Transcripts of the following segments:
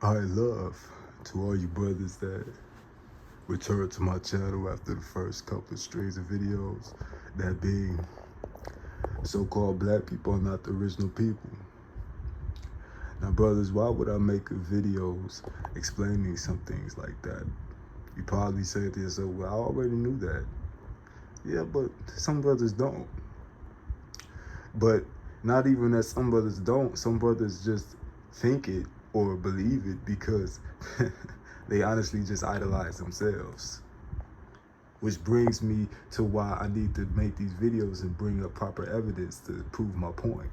I love to all you brothers that return to my channel after the first couple of streams of videos, that being so-called black people are not the original people. Now, brothers, why would I make videos explaining some things like that? You probably say to yourself, well, I already knew that. Yeah, but some brothers don't. But not even that some brothers don't, some brothers just think it or believe it because they honestly just idolize themselves. Which brings me to why I need to make these videos and bring up proper evidence to prove my point.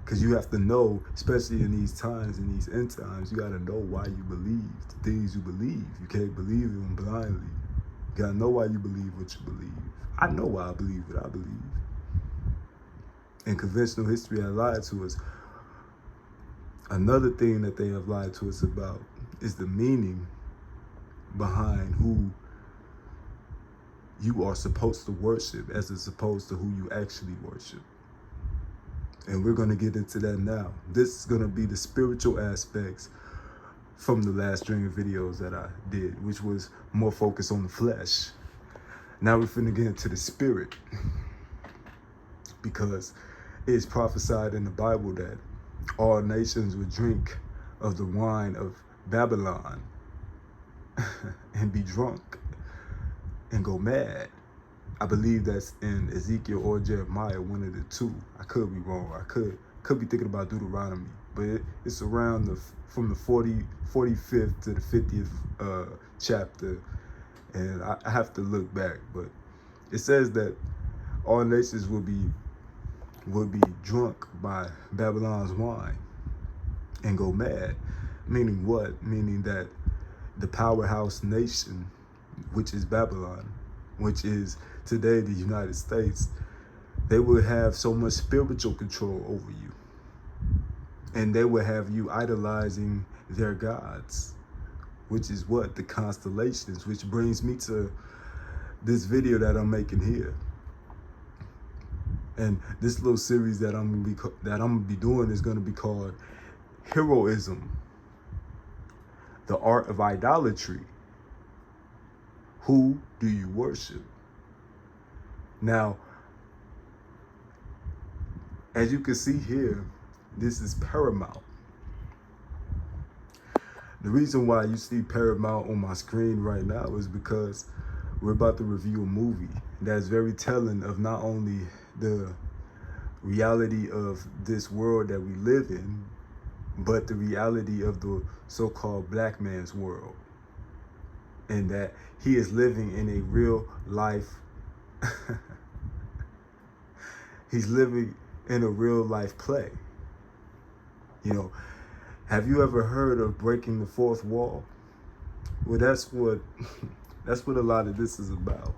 Because you have to know, especially in these times, in these end times, you got to know why you believe the things you believe. You can't believe them blindly. You got to know why you believe what you believe. I know why I believe what I believe. And conventional history has lied to us. Another thing that they have lied to us about is the meaning behind who you are supposed to worship as opposed to who you actually worship. And we're going to get into that now. This is going to be the spiritual aspects from the last string of videos that I did, which was more focused on the flesh. Now we're finna get into the spirit, because it's prophesied in the Bible that all nations would drink of the wine of Babylon and be drunk and go mad. I believe that's in Ezekiel or Jeremiah, one of the two. I could be wrong. I could be thinking about Deuteronomy, but it's around from the 45th to the 50th chapter, and I have to look back. But it says that all nations will be drunk by Babylon's wine and go mad. Meaning what? Meaning that the powerhouse nation, which is Babylon, which is today the United States, they will have so much spiritual control over you. And they will have you idolizing their gods, which is what? The constellations, which brings me to this video that I'm making here. And this little series that I'm gonna be doing is gonna be called Heroism, the Art of Idolatry. Who do you worship? Now, as you can see here, this is Paramount. The reason why you see Paramount on my screen right now is because we're about to review a movie that's very telling of not only the reality of this world that we live in, but the reality of the so-called black man's world. And that he is living in a real life, he's living in a real life play. You know, have you ever heard of breaking the fourth wall? Well, that's what a lot of this is about.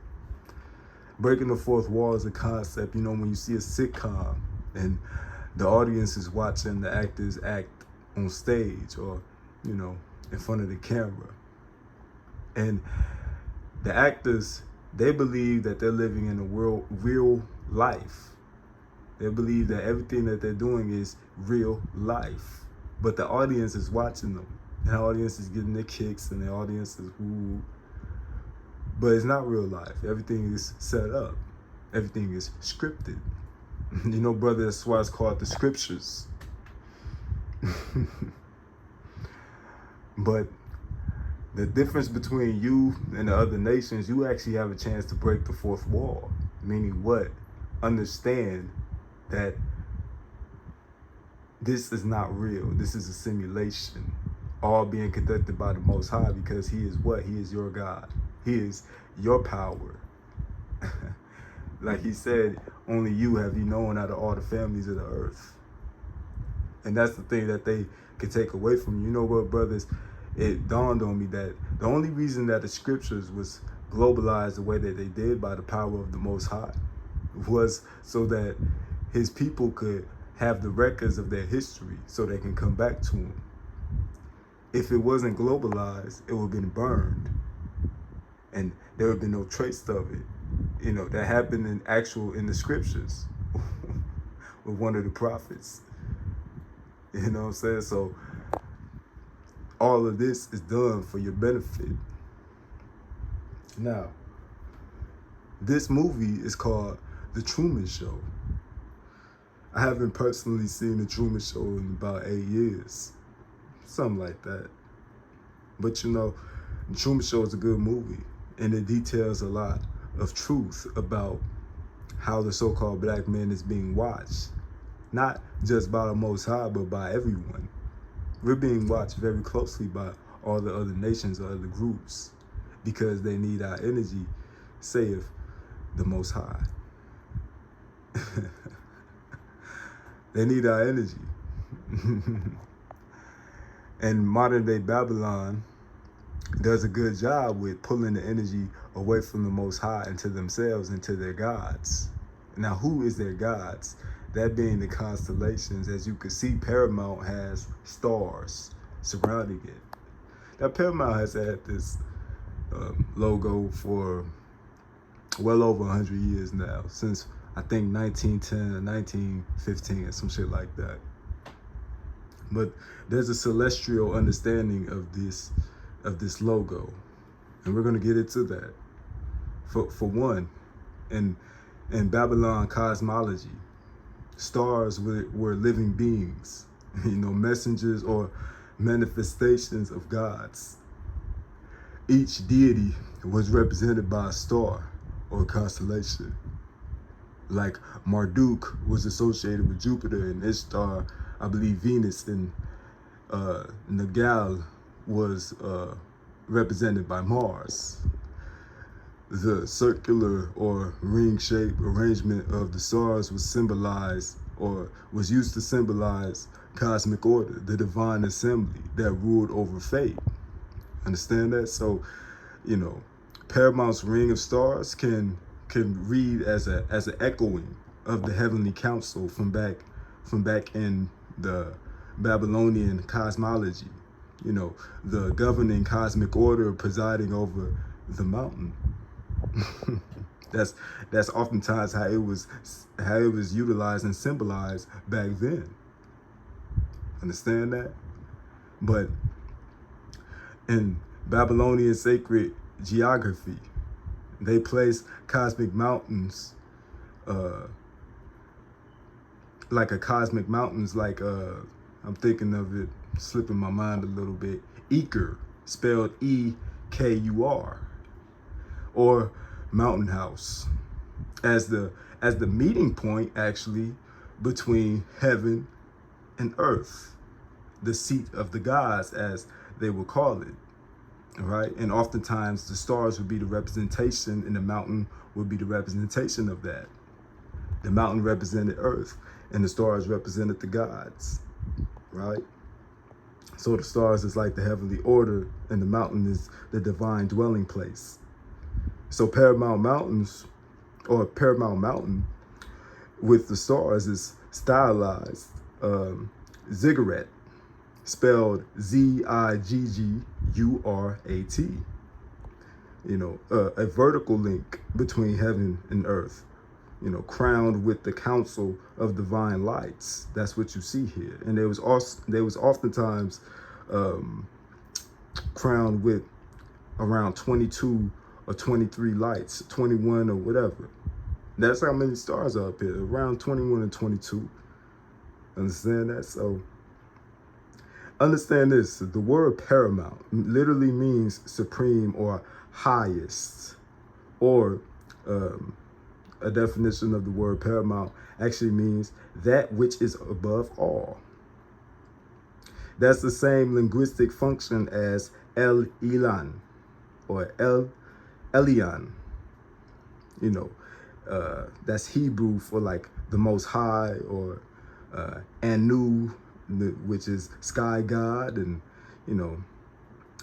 Breaking the fourth wall is a concept, you know, when you see a sitcom and the audience is watching the actors act on stage or, you know, in front of the camera. And the actors, they believe that they're living in a real life. They believe that everything that they're doing is real life. But the audience is watching them. And the audience is getting their kicks and the audience is woo. But it's not real life. Everything is set up. Everything is scripted. You know, brother, that's why it's called the scriptures. But the difference between you and the other nations, you actually have a chance to break the fourth wall. Meaning what? Understand that this is not real. This is a simulation, all being conducted by the Most High, because he is what? He is your God. He is your power. Like he said, only you have you known out of all the families of the earth. And that's the thing that they could take away from you. You know what, brothers? It dawned on me that the only reason that the scriptures was globalized the way that they did by the power of the Most High was so that his people could have the records of their history so they can come back to him. If it wasn't globalized, it would have been burned. And there would have been no trace of it. You know, that happened in the scriptures with one of the prophets. You know what I'm saying? So all of this is done for your benefit. Now, this movie is called The Truman Show. I haven't personally seen The Truman Show in about 8 years. Something like that. But you know, The Truman Show is a good movie, and it details a lot of truth about how the so-called black man is being watched. Not just by the Most High, but by everyone. We're being watched very closely by all the other nations or other groups because they need our energy, saith the Most High. They need our energy. And modern day Babylon does a good job with pulling the energy away from the Most High into themselves, into their gods. Now, who is their gods? That being the constellations. As you can see, Paramount has stars surrounding it. Now, Paramount has had this logo for well over 100 years now, since I think 1910 or 1915 or some shit like that. But there's a celestial understanding of this logo, and we're gonna get into that. For one, in Babylon cosmology, stars were living beings, messengers or manifestations of gods. Each deity was represented by a star or constellation. Like Marduk was associated with Jupiter, and Ishtar, I believe Venus, and Nagal was represented by Mars. The circular or ring-shaped arrangement of the stars was used to symbolize cosmic order, the divine assembly that ruled over fate. Understand that? So, Paramount's ring of stars can read as an echoing of the heavenly council from back in the Babylonian cosmology. The governing cosmic order presiding over the mountain. That's oftentimes how it was utilized and symbolized back then. Understand that? But in Babylonian sacred geography, they place cosmic mountains like I'm thinking of it, slipping my mind a little bit, Ekur, spelled E-K-U-R, or mountain house, as the meeting point actually between heaven and earth, the seat of the gods, as they would call it, right? And oftentimes the stars would be the representation, and the mountain would be the representation of that. The mountain represented earth, and the stars represented the gods, right? So the stars is like the heavenly order, and the mountain is the divine dwelling place. So Paramount Mountain with the stars is stylized ziggurat, spelled Z-I-G-G-U-R-A-T. A vertical link between heaven and earth, crowned with the council of divine lights. That's what you see here. And there was oftentimes crowned with around 22 or 23 lights, 21 or whatever. That's how many stars are up here, around 21 and 22. Understand that? So understand this, the word paramount literally means supreme or highest, or a definition of the word paramount actually means that which is above all. That's the same linguistic function as El Elyon or El Elyon. That's Hebrew for like the Most High, or Anu, which is sky god, and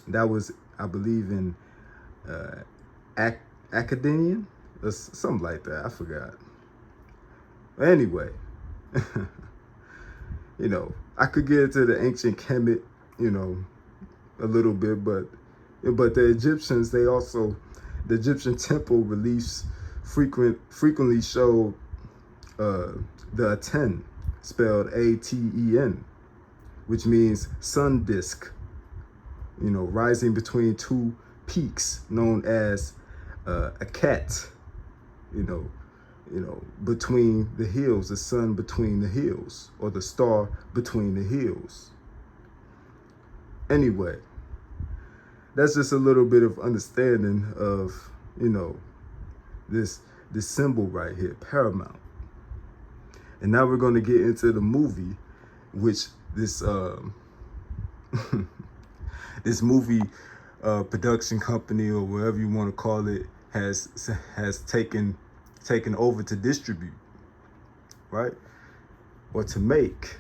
that was, I believe, in Akkadian or something like that. I forgot. But anyway, I could get into the ancient Kemet, a little bit, but the Egyptians, the Egyptian temple reliefs frequently showed the Aten, spelled A-T-E-N, which means sun disk, rising between two peaks known as a cat, between the hills, the sun between the hills, or the star between the hills. Anyway, that's just a little bit of understanding of, this symbol right here, paramount. And now we're going to get into the movie, which this this movie production company, or whatever you want to call it, has taken over to distribute, right? Or to make.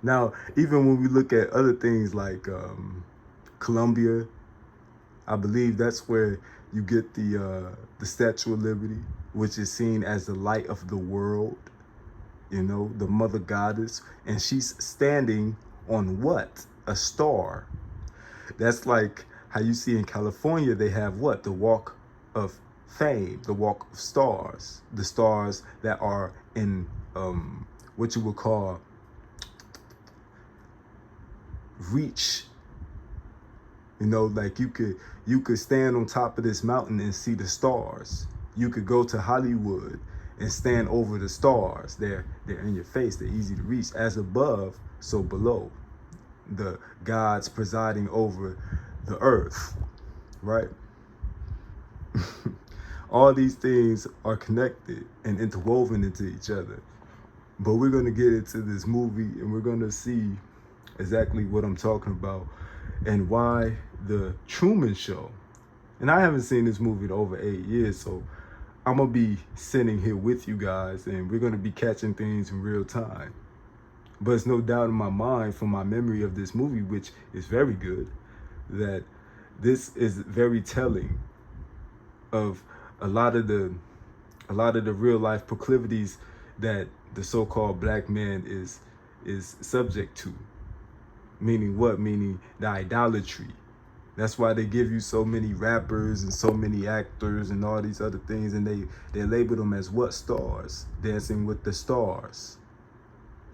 Now, even when we look at other things like Colombia, I believe that's where you get the Statue of Liberty, which is seen as the light of the world, the mother goddess. And she's standing on what? A star. That's like how you see in California, they have what? The Walk of Fame, the Walk of Stars. The stars that are in what you would call reach. Like you could stand on top of this mountain and see the stars. You could go to Hollywood and stand over the stars. They're in your face. They're easy to reach. As above, so below. The gods presiding over the earth, right? All these things are connected and interwoven into each other. But we're going to get into this movie, and we're going to see exactly what I'm talking about and why the Truman Show. And I haven't seen this movie in over 8 years, so I'm going to be sitting here with you guys, and we're going to be catching things in real time. But it's no doubt in my mind, from my memory of this movie, which is very good, that this is very telling of a lot of the real life proclivities that the so-called black man is subject to. Meaning what? Meaning the idolatry. That's why they give you so many rappers and so many actors and all these other things, and they label them as what? Stars. Dancing with the stars.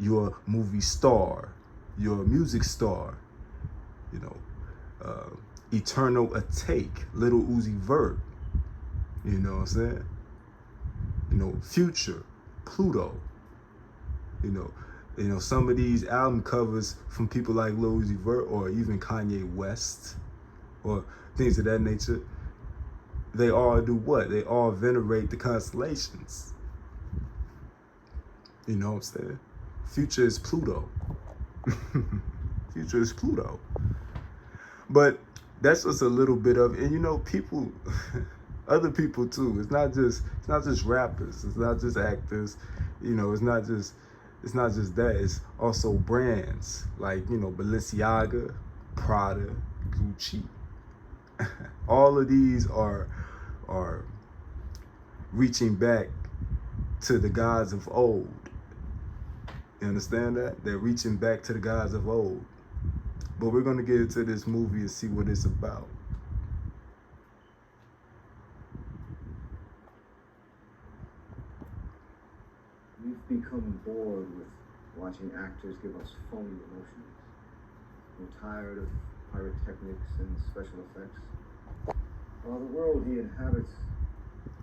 You're a movie star. You're a music star. Eternal Atake, Little Uzi Vert. You know what I'm saying? Future, Pluto. Some of these album covers from people like Lil Uzi Vert or even Kanye West or things of that nature, they all do what? They all venerate the constellations. You know what I'm saying? Future is Pluto. Future is Pluto. But that's just a little bit of, and people, other people too. It's not just rappers. It's not just actors. It's not just that. It's also brands like, Balenciaga, Prada, Gucci. All of these are reaching back to the gods of old. You understand that? They're reaching back to the gods of old. But we're going to get into this movie and see what it's about. We've become bored with watching actors give us phony emotions. We're tired of pyrotechnics and special effects. While the world he inhabits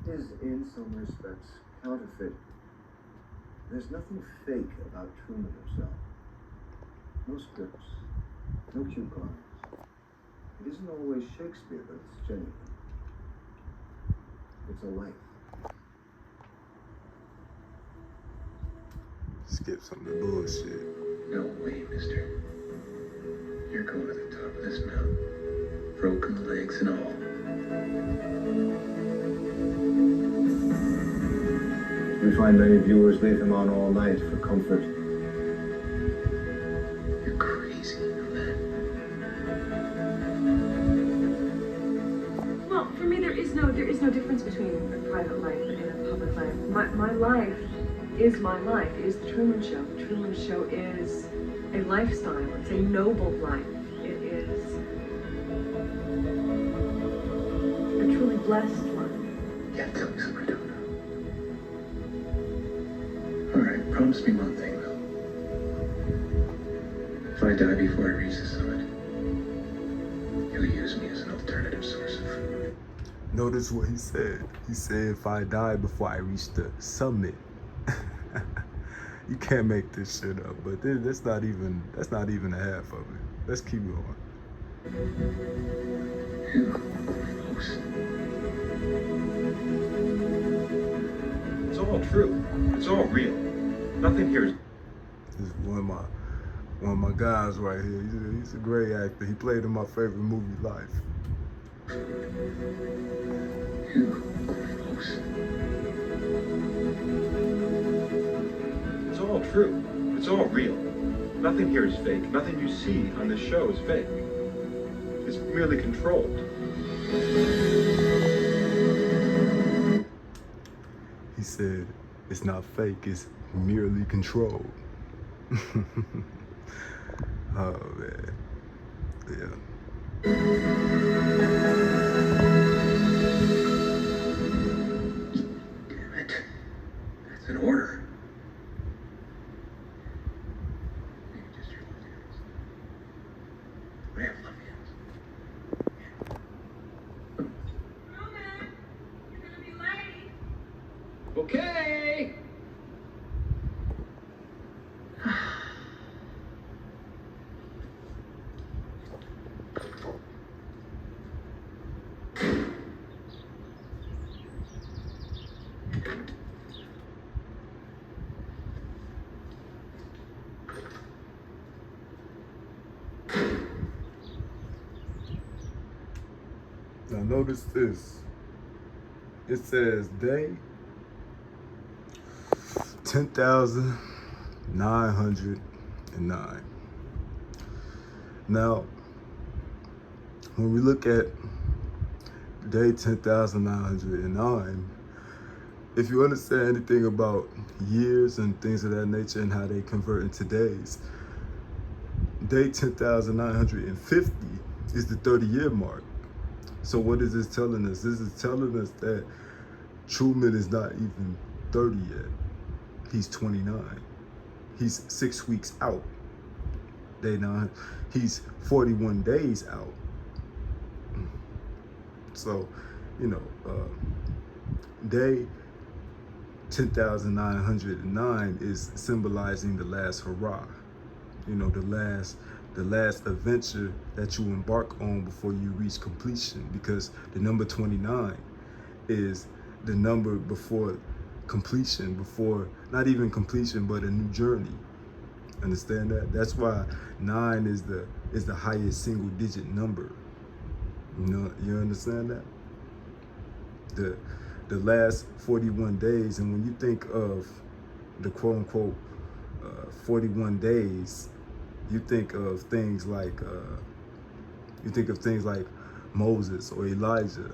is, in some respects, counterfeit, there's nothing fake about Truman himself. No scripts, no cue cards. It isn't always Shakespeare, but it's genuine. It's a life. Skip some of the bullshit. No way, mister. You're going to the top of this mountain. Broken legs and all. We find many viewers leave him on all night for comfort. You're crazy, you know that? Well, for me, there is no difference between a private life and a public life. My life is my life. It is the Truman Show. The Truman Show is a lifestyle. It's a noble life. It is a truly blessed life. Yeah, tell me something I don't know. All right, promise me one thing, though. If I die before I reach the summit, Notice what he said. He said, if I die before I reach the summit. You can't make this shit up, but that's not even a half of it. Let's keep going. It's all true. It's all real. Nothing here is. This is one of my guys right here. He's a great actor. He played in my favorite movie, Life. It's all true. It's all real. Nothing here is fake. Nothing you see on this show is fake. It's merely controlled. He said, it's not fake, it's merely controlled. Oh, man. Yeah. Damn it. That's an order. Maybe just your left hands. I have left hands. Truman, you're gonna be late. Okay. Now notice this. It says day 10,909. Now, when we look at day 10,909, if you understand anything about years and things of that nature and how they convert into days, day 10,950 is the 30-year mark. So what is this telling us? This is telling us that Truman is not even 30 yet. He's 29. He's 6 weeks out. Day 9. He's 41 days out. So, day 10,909 is symbolizing the last hurrah. The last adventure that you embark on before you reach completion, because the number 29 is the number before completion, before not even completion, but a new journey. Understand that? That's why 9 is the highest single digit number. You understand that? The last 41 days, and when you think of the quote unquote 41 days, you think of things like Moses or Elijah.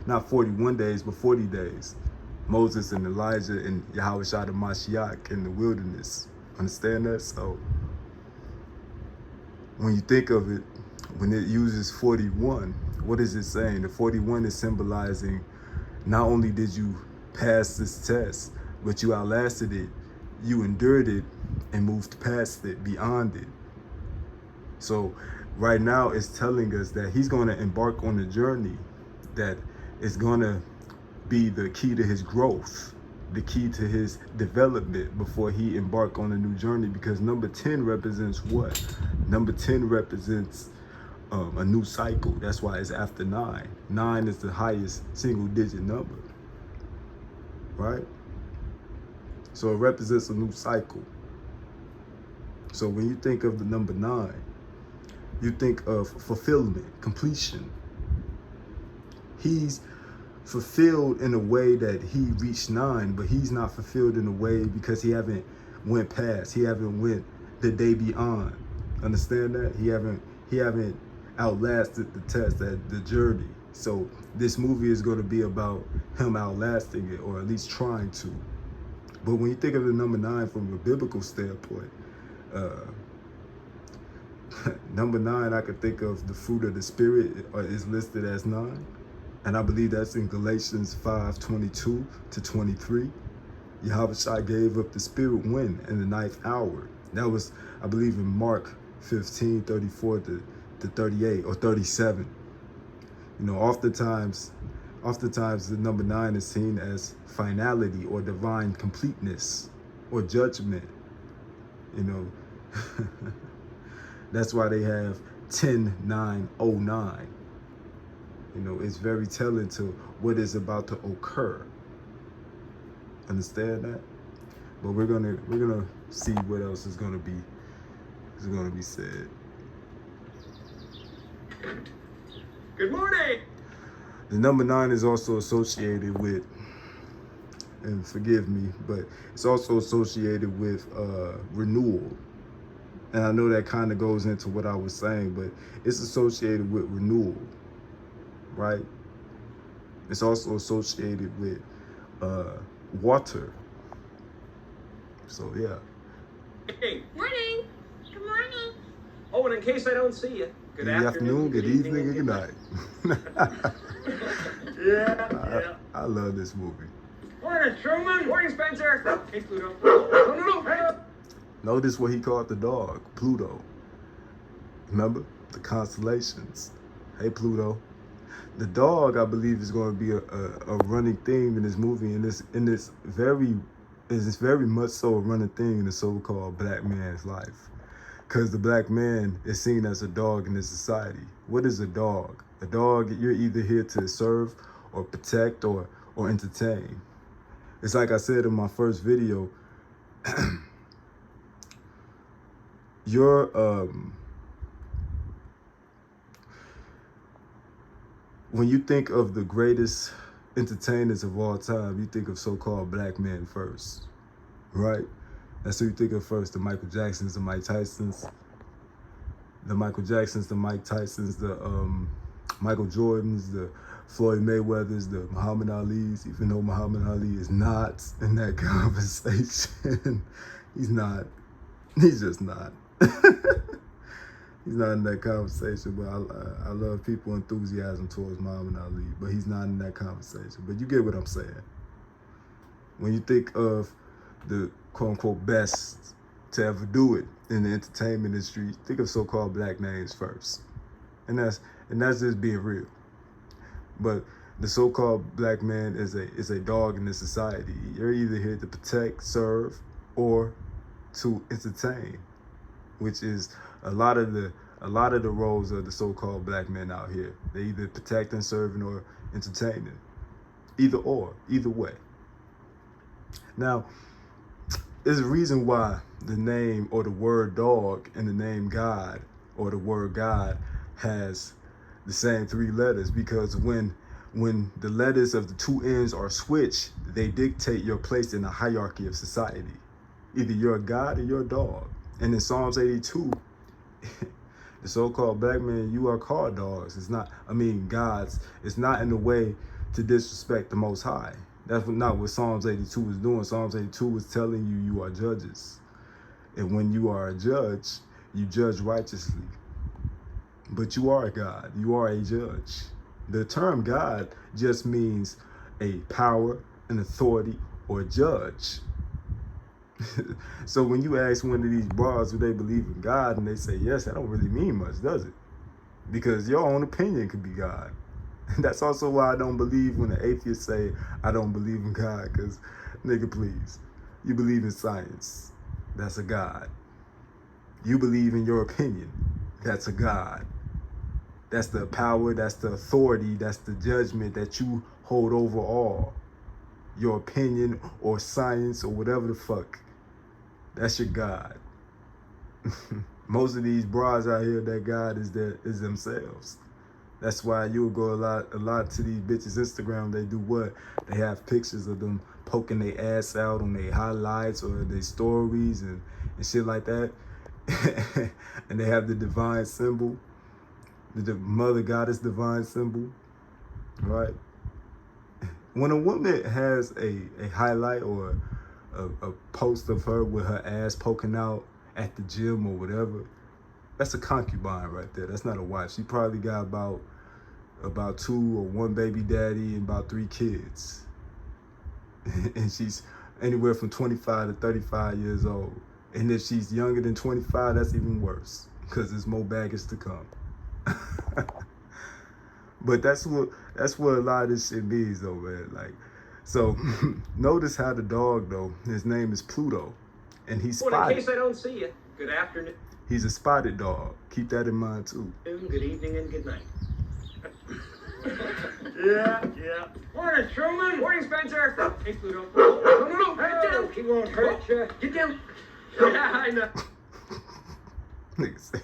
Not 41 days, but 40 days. Moses and Elijah and Yahweh Shai the Mashiach in the wilderness. Understand that? So when you think of it, when it uses 41, what is it saying? The 41 is symbolizing not only did you pass this test, but you outlasted it, you endured it, and moved past it, beyond it. So right now it's telling us that he's going to embark on a journey that is going to be the key to his growth, the key to his development before he embark on a new journey. Because number 10 represents what? Number 10 represents a new cycle. That's why it's after 9. 9 is the highest single digit number, right? So it represents a new cycle. So when you think of the number 9, you think of fulfillment, completion. He's fulfilled in a way that he reached 9, but he's not fulfilled in a way because he haven't went past. He haven't went the day beyond. Understand that? He haven't outlasted the test, the journey. So this movie is going to be about him outlasting it, or at least trying to. But when you think of the number 9 from a biblical standpoint, number 9, I could think of the fruit of the Spirit is listed as 9. And I believe that's in Galatians 5:22-23. Yahweh Shai gave up the Spirit when? In the 9th hour. That was, I believe, in Mark 15:34-38 or 37. You know, oftentimes the number 9 is seen as finality or divine completeness or judgment. You know, that's why they have 10-9-09. You know, it's very telling to what is about to occur. Understand that? But we're gonna see what else is gonna be said. Good morning. The number 9 is also associated with, and forgive me, but it's also associated with renewal. And I know that kind of goes into what I was saying, but it's associated with renewal, right? It's also associated with water. So yeah. Hey. Morning. Good morning. Oh, and in case I don't see you, good afternoon, good evening, and good night. Yeah. I love this movie. Morning, Truman. Morning, Spencer. Hey, Pluto. No. Hey. Notice what he called the dog, Pluto. Remember? The constellations. Hey, Pluto. The dog, I believe, is going to be a running theme in this movie, and it's very much so a running thing in the so-called black man's life. Because the black man is seen as a dog in this society. What is a dog? A dog, you're either here to serve or protect or entertain. It's like I said in my first video, when you think of the greatest entertainers of all time, you think of so-called black men first, right? That's who you think of first, the Michael Jacksons, the Mike Tysons, the Michael Jacksons, the Mike Tysons, the Michael Jordans, the Floyd Mayweathers, the Muhammad Ali's, even though Muhammad Ali is not in that conversation. He's not. He's just not. He's not in that conversation, but I love people's enthusiasm towards Muhammad Ali, but he's not in that conversation. But you get what I'm saying. When you think of the quote-unquote best to ever do it in the entertainment industry, think of so-called black names first. And that's just being real. But the so-called black man is a dog in this society. You're either here to protect, serve, or to entertain, which is a lot of the roles of the so-called black men out here. They either protecting, serving, or entertaining. Either way. Now, there's a reason why the name or the word dog and the name God or the word God has the same 3 letters, because when the letters of the 2 ends are switched, they dictate your place in the hierarchy of society. Either you're a God or you're a dog. And in Psalms 82, the so-called black men, you are called dogs. It's not, gods. It's not in a way to disrespect the Most High. That's not what Psalms 82 was doing. Psalms 82 was telling you are judges. And when you are a judge, you judge righteously. But you are a God. You are a judge. The term God just means a power, an authority, or a judge. So when you ask one of these broads do they believe in God and they say yes, that don't really mean much, does it? Because your own opinion could be God. That's also why I don't believe when the atheists say I don't believe in God, because nigga, please, you believe in science, that's a God. You believe in your opinion, that's a God. That's the power, that's the authority, that's the judgment that you hold over all. Your opinion or science or whatever the fuck, that's your God. Most of these bras out here, that God is themselves. That's why you'll go a lot to these bitches' Instagram. They do what? They have pictures of them poking their ass out on their highlights or their stories and shit like that. And they have the divine symbol, the mother goddess divine symbol, right? When a woman has a highlight or a post of her with her ass poking out at the gym or whatever, that's a concubine right there. That's not a wife. She probably got about 2 or 1 baby daddy and about 3 kids. And she's anywhere from 25 to 35 years old. And if she's younger than 25, that's even worse, because there's more baggage to come. But that's what a lot of this shit means though, man. Like, so notice how the dog though, his name is Pluto, and he's Well, in spotted. case I don't see you, good afternoon, He's a spotted dog. Keep that in mind too. good evening, and good night. Yeah. Morning, Truman. Morning, Spencer. Hey, Pluto. No. Get down. He won't hurt you. Get down. Yeah, I know. Nigga say,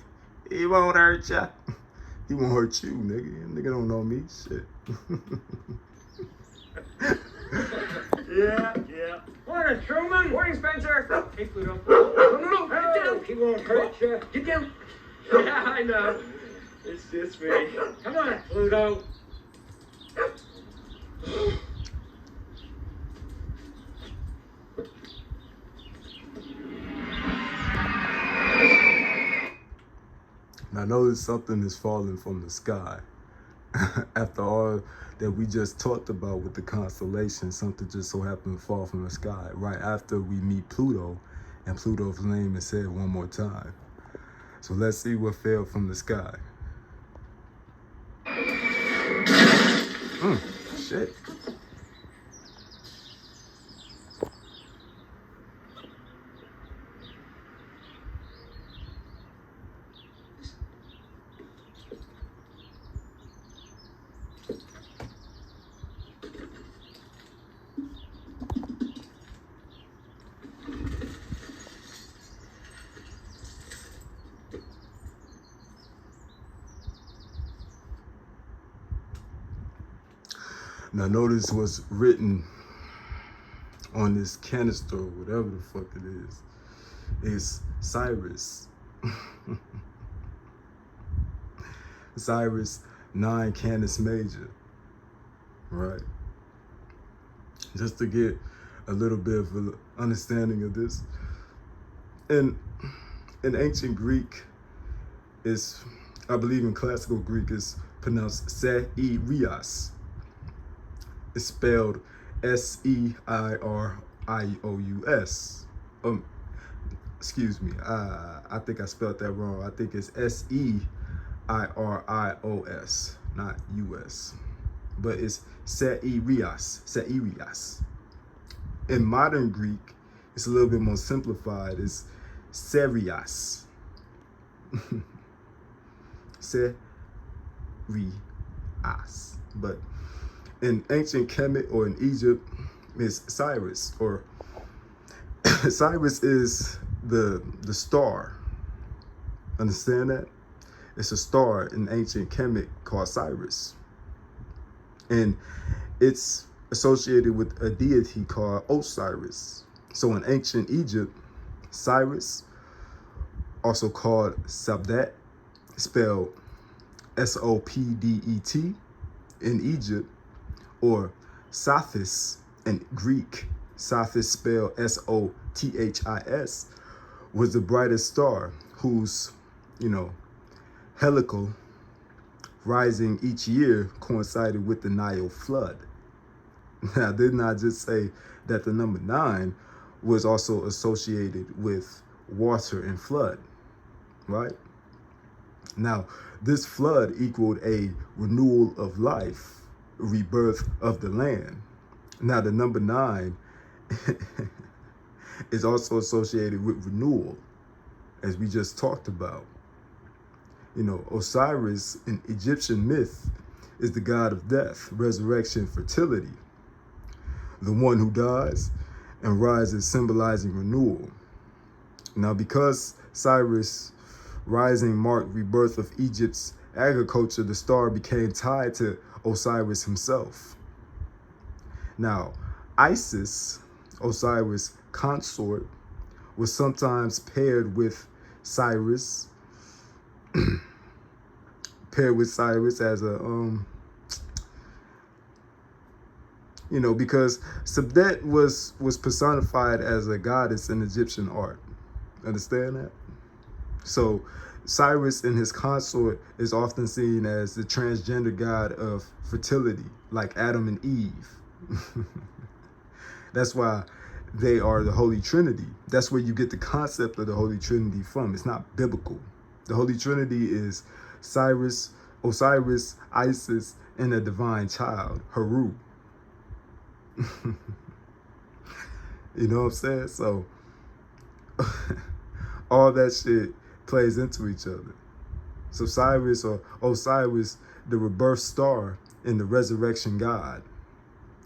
he won't hurt ya. He won't hurt you, nigga. Nigga don't know me. Shit. Yeah. Morning, Truman. Morning, Spencer. Hey, Pluto. No. Get down. He won't hurt you. Get down. Yeah, I know. It's just me. Come on, Pluto. Now notice something is falling from the sky. After all that we just talked about with the constellation, something just so happened to fall from the sky right after we meet Pluto, and Pluto's name is said one more time. So let's see what fell from the sky. Shit. Now notice what's written on this canister, whatever the fuck it is. It's Cyrus. Cyrus 9 Canis Major. Right? Just to get a little bit of an understanding of this. In ancient Greek, I believe in classical Greek, it's pronounced Seirios. It's spelled Seirious. Excuse me. I think I spelled that wrong. I think it's Seirios, not US. But it's Seirios. In modern Greek, it's a little bit more simplified. It's Serias. Serias. But in ancient Kemet or in Egypt, it's Cyrus, or Cyrus is the star. Understand that? It's a star in ancient Kemet called Cyrus. And it's associated with a deity called Osiris. So in ancient Egypt, Cyrus, also called Sabdet, spelled Sopdet in Egypt, or Sothis in Greek, Sothis spelled Sothis, was the brightest star whose, helical rising each year coincided with the Nile flood. Now, didn't I just say that the number 9 was also associated with water and flood, right? Now, this flood equaled a renewal of life, rebirth of the land. Now, the number 9 is also associated with renewal, as we just talked about. Osiris in Egyptian myth is the god of death, resurrection, fertility, the one who dies and rises, symbolizing renewal. Now, because Cyrus rising marked rebirth of Egypt's agriculture, the star became tied to Osiris himself. Now, Isis, Osiris' consort, was sometimes paired with Cyrus, as a, because Sabdet was personified as a goddess in Egyptian art. Understand that? So Cyrus and his consort is often seen as the transgender god of fertility, like Adam and Eve. That's why they are the Holy Trinity. That's where you get the concept of the Holy Trinity from. It's not biblical. The Holy Trinity is Cyrus, Osiris, Isis, and a divine child, Haru. You know what I'm saying? So all that shit plays into each other. So Cyrus, or Osiris, the rebirth star and the resurrection god,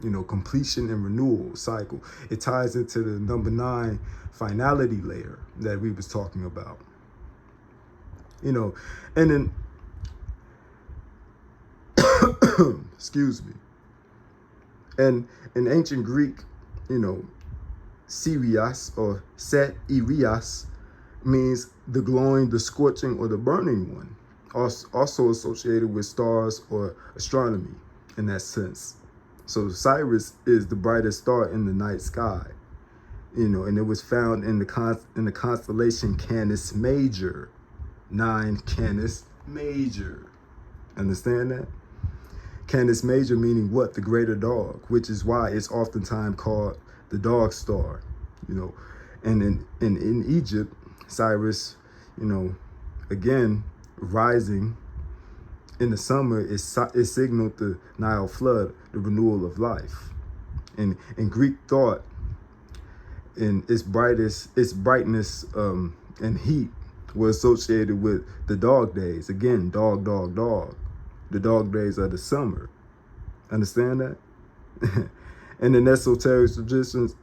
you know, completion and renewal cycle. It ties into the number 9 finality layer that we was talking about. You know, and then, excuse me. And in ancient Greek, you know, Sirius or Set Irias means the glowing, the scorching, or the burning one. Also associated with stars or astronomy in that sense. So Cyrus is the brightest star in the night sky, you know, and it was found in the constellation Canis Major, 9 Canis Major. Understand that? Canis Major meaning what? The greater dog, which is why it's oftentimes called the dog star, you know. And in Egypt, Cyrus, you know, again, rising in the summer is signaled the Nile flood, the renewal of life. And in Greek thought, in its brightness and heat was associated with the dog days. Again, dog, dog, dog. The dog days of the summer. Understand that? And in esoteric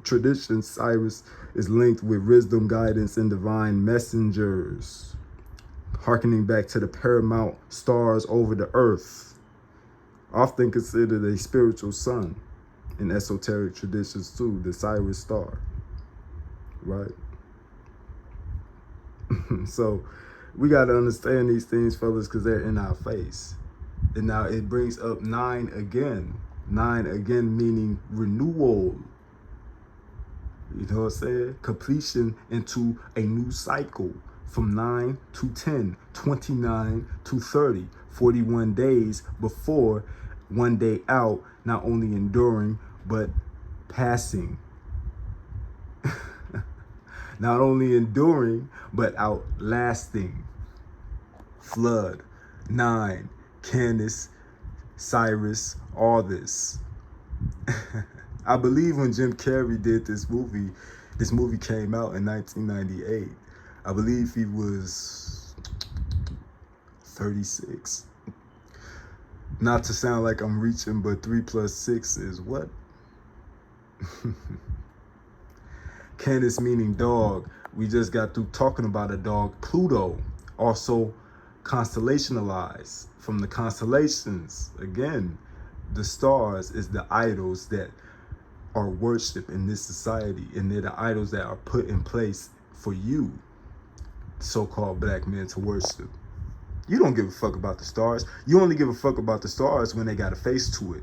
traditions, Cyrus is linked with wisdom, guidance, and divine messengers, hearkening back to the paramount stars over the earth, often considered a spiritual sun in esoteric traditions too, the Cyrus star, right? So we got to understand these things, fellas, because they're in our face. And now it brings up 9 again. 9 again meaning renewal. You know what I'm saying? Completion into a new cycle. From 9 to 10, 29 to 30, 41 days before, 1 day out, not only enduring, but passing. Not only enduring, but outlasting. Flood, 9, Canis, Cyrus, all this. I believe when Jim Carrey did this movie came out in 1998. I believe he was 36. Not to sound like I'm reaching, but 3 plus 6 is what? Canis meaning dog. We just got through talking about a dog. Pluto, also constellationalized from the constellations. Again, the stars is the idols that are worshipped in this society, and they're the idols that are put in place for you, so-called black men, to worship. You don't give a fuck about the stars. You only give a fuck about the stars when they got a face to it.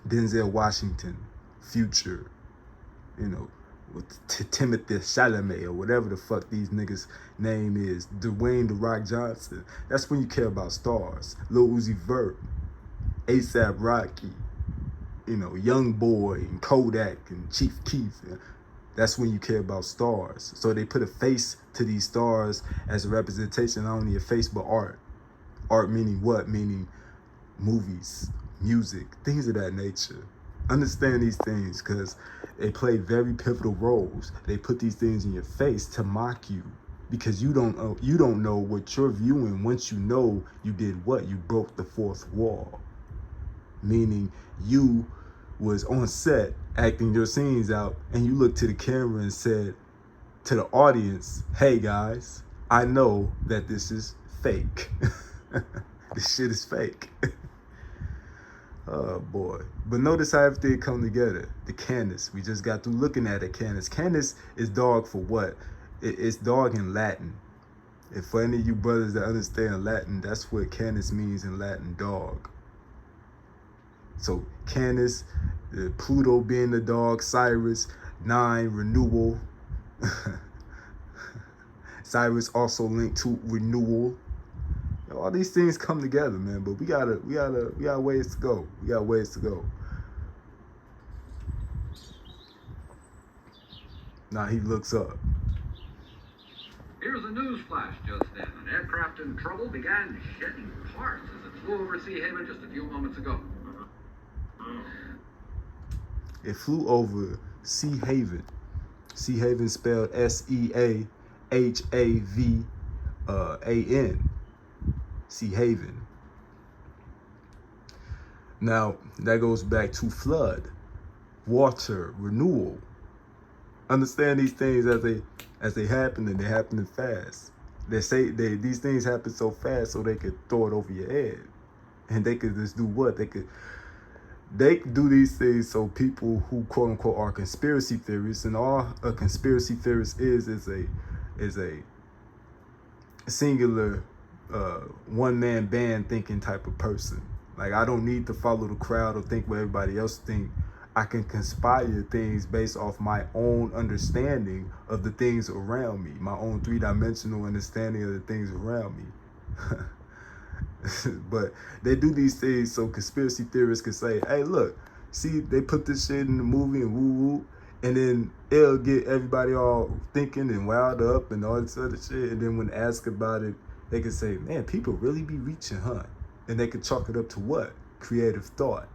Denzel Washington, Future, you know, with Timothy Chalamet, or whatever the fuck these niggas' name is, Dwayne The Rock Johnson. That's when you care about stars. Lil Uzi Vert, ASAP Rocky, you know, Young Boy and Kodak and Chief Keef. That's when you care about stars. So they put a face to these stars as a representation, not only a face, but art. Art meaning what? Meaning movies, music, things of that nature. Understand these things, because they play very pivotal roles. They put these things in your face to mock you, because you don't know what you're viewing. Once you know, you did what? You broke the fourth wall. Meaning you was on set acting your scenes out, and you looked to the camera and said to the audience, hey guys, I know that this is fake. This shit is fake. Oh boy. But notice how everything come together. The Canis, we just got through looking at it. Canis. Canis is dog for what? It's dog in Latin. If for any of you brothers that understand Latin, that's what Canis means in Latin, dog. So Canis, Pluto being the dog, Cyrus, 9, renewal. Cyrus also linked to renewal. All these things come together, man, but we got ways to go. We got ways to go. Now he looks up. Here's a news flash just then. An aircraft in trouble began shedding parts as it flew over Sea Haven just a few moments ago. It flew over Sea Haven. Sea Haven spelled Seahavan. Sea Haven. Now, that goes back to flood, water, renewal. Understand these things as they happen, and they're happening fast. These things happen so fast so they could throw it over your head. And they could just do what? They could do these things so people who quote unquote are conspiracy theorists, and all a conspiracy theorist is a singular one-man band thinking type of person. Like, I don't need to follow the crowd or think what everybody else think. I can conspire things based off my own understanding of the things around me, my own three-dimensional understanding of the things around me. But they do these things so conspiracy theorists can say, hey, look, see, they put this shit in the movie and woo-woo, and then it'll get everybody all thinking and wound up and all this other shit. And then when asked about it, they can say, man, people really be reaching, huh? And they could chalk it up to what? Creative thought.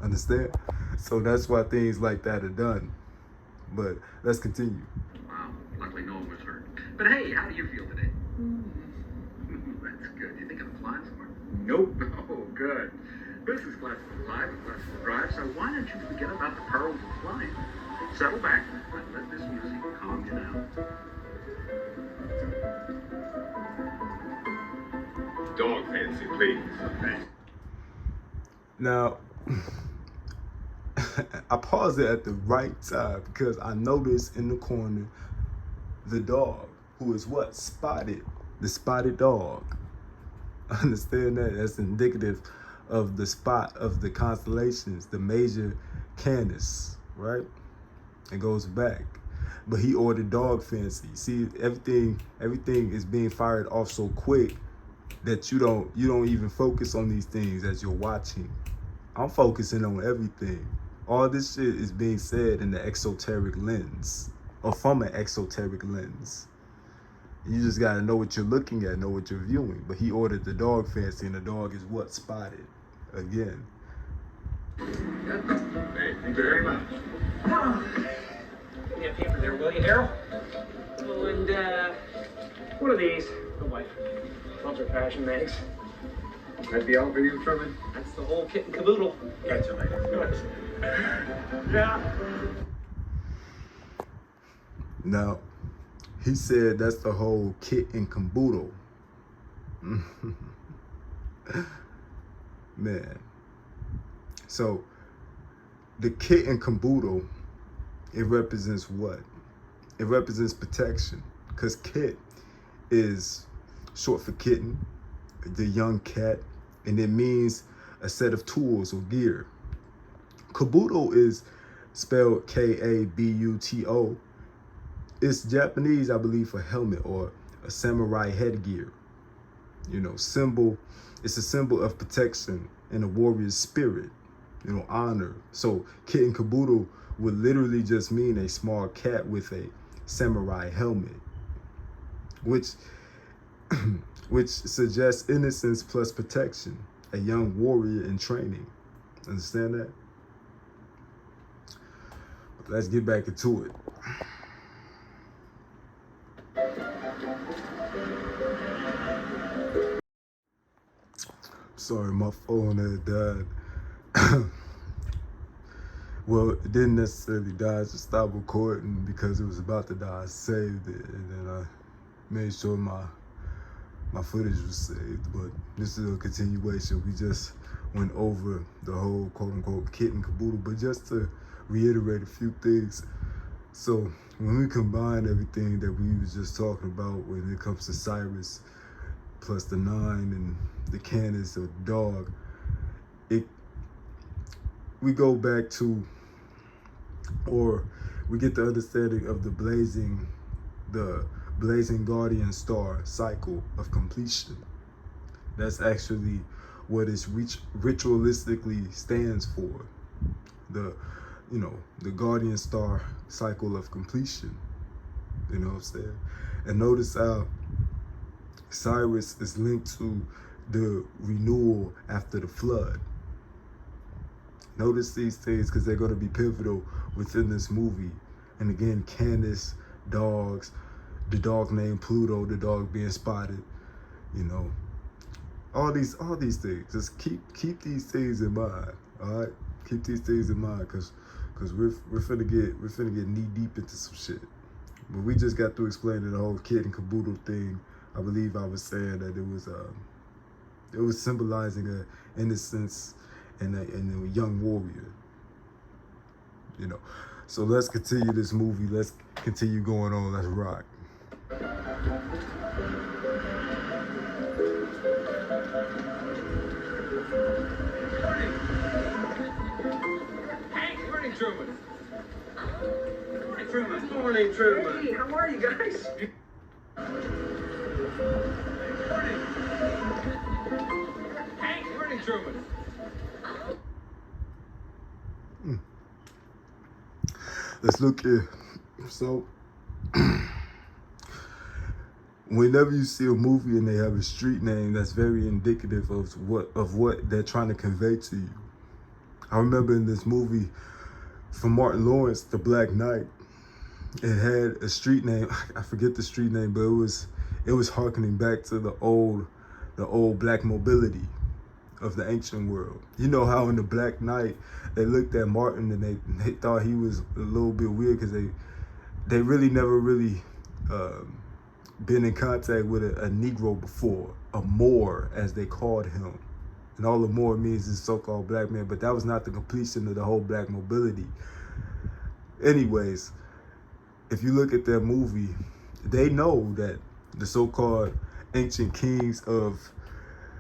Understand? So that's why things like that are done. But let's continue. Wow, luckily no one was hurt. But hey, how do you feel today? That's good. Do you think of flying somewhere? Nope. Oh, good. Business class will fly, but class will drive, so why don't you forget about the perils of flying? Settle back and let this music calm you down. Dog fancy, please. Thanks. Now, I paused it at the right time because I noticed in the corner the dog, who is what? Spotted. The spotted dog. Understand that? That's indicative of the spot of the constellations, the major Canis, right? It goes back. But he ordered dog fancy. See, everything is being fired off so quick that you don't even focus on these things as you're watching. I'm focusing on everything. All this shit is being said in the exoteric lens, or from an exoteric lens. You just gotta know what you're looking at, know what you're viewing. But he ordered the dog fancy, and the dog is what? Spotted. Again. Hey, thank you very much. Give me a paper there, will you, Harold? Oh, and, what are these? The wife. Loves her fashion, thanks. That'd be all for you, Truman? That's the whole kit and caboodle. Catch you later. Yeah. Now, he said that's the whole kit and caboodle. Man. So, the kit and caboodle, it represents what? It represents protection. Because kit is short for kitten, the young cat, and it means a set of tools or gear. Caboodle is spelled Kabuto. It's Japanese, I believe, for helmet or a samurai headgear. You know, symbol. It's a symbol of protection and a warrior's spirit. You know, honor. So kit and caboodle would literally just mean a small cat with a samurai helmet, which suggests innocence plus protection, a young warrior in training. Understand that? But let's get back into it. Sorry, my phone had died. Well, it didn't necessarily die, it just stopped recording because it was about to die. I saved it, and then I made sure my footage was saved. But this is a continuation. We just went over the whole quote-unquote kit and caboodle, but just to reiterate a few things. So when we combine everything that we was just talking about when it comes to Cyrus, plus the 9 and the Canis or the dog, we go back to, or we get the understanding of the blazing guardian star cycle of completion. That's actually what it ritualistically stands for. The guardian star cycle of completion. You know what I'm saying? And notice how Cyrus is linked to the renewal after the flood. Notice these things because they're going to be pivotal within this movie. And again, Candace, dogs, the dog named Pluto, the dog being spotted, you know, all these things. Just keep these things in mind. All right, keep these things in mind because we're finna get knee deep into some shit. But we just got to explain the whole kid and caboodle thing. I believe I was saying that it was symbolizing a innocence and a young warrior. You know. So let's continue this movie. Let's continue going on. Let's rock. Morning, Truman. Morning, Truman. Morning, Truman. Hey, how are you guys? Morning. Hey, morning, Truman. Let's look here. So, whenever you see a movie and they have a street name, that's very indicative of what they're trying to convey to you. I remember in this movie from Martin Lawrence, The Black Knight, it had a street name. I forget the street name, but it was harkening back to the old black mobility of the ancient world. You know how in The Black Knight they looked at Martin and they thought he was a little bit weird because they really never been in contact with a Negro before, a Moor as they called him. And all a Moor means is so-called black man, but that was not the completion of the whole black mobility. Anyways, if you look at that movie, they know that the so-called ancient kings of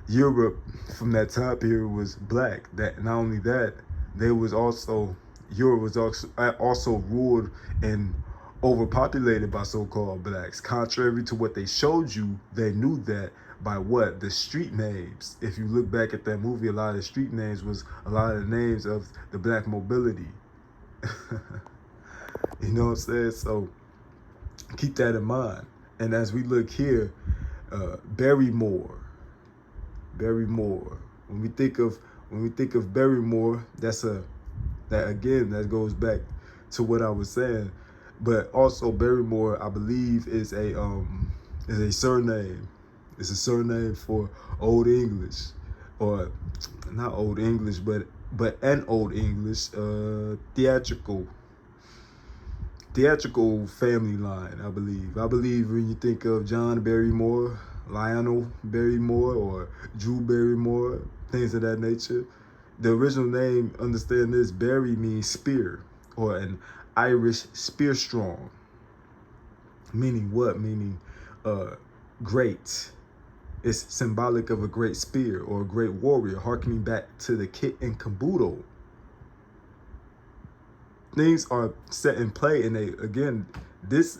Europe from that time period was black. That not only that, Europe was also ruled and overpopulated by so-called blacks. Contrary to what they showed you, they knew that by what? The street names. If you look back at that movie, a lot of the street names was a lot of the names of the black mobility. You know what I'm saying? So keep that in mind. And as we look here, Barrymore. When we think of Barrymore, that goes back to what I was saying. But also Barrymore, I believe, is a surname. It's a surname for Old English, or not Old English, but an Old English theatrical family line, I believe. I believe when you think of John Barrymore, Lionel Barrymore, or Drew Barrymore, things of that nature, the original name, understand this, Barry means spear, or an Irish spear strong. Meaning what? Meaning great. It's symbolic of a great spear or a great warrior, harkening back to the kit and caboodle. Things are set in play, and this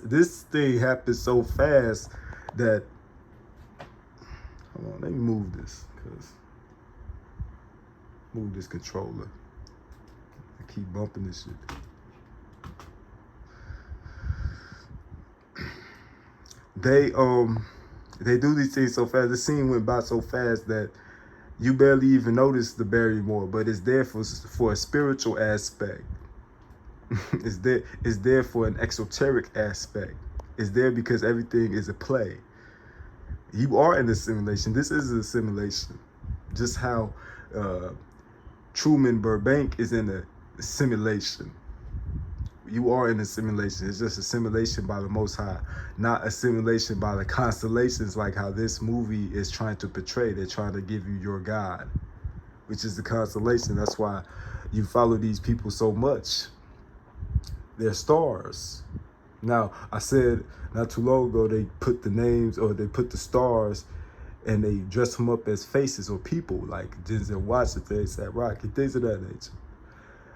thing happened so fast that, hold on, let me move this controller. I keep bumping this shit. They do these things so fast. The scene went by so fast that you barely even notice the Barrymore, but it's there for a spiritual aspect. It's there for an exoteric aspect. It's there because everything is a play. You are in a simulation. This is a simulation. Just how Truman Burbank is in a simulation. You are in a simulation. It's just a simulation by the Most High, not a simulation by the constellations like how this movie is trying to portray. They're trying to give you your God, which is the constellation. That's why you follow these people so much. They're stars. Now, I said not too long ago, they put the names, or they put the stars, and they dress them up as faces or people, like Denzel Washington, A$AP Rocky, things of that nature.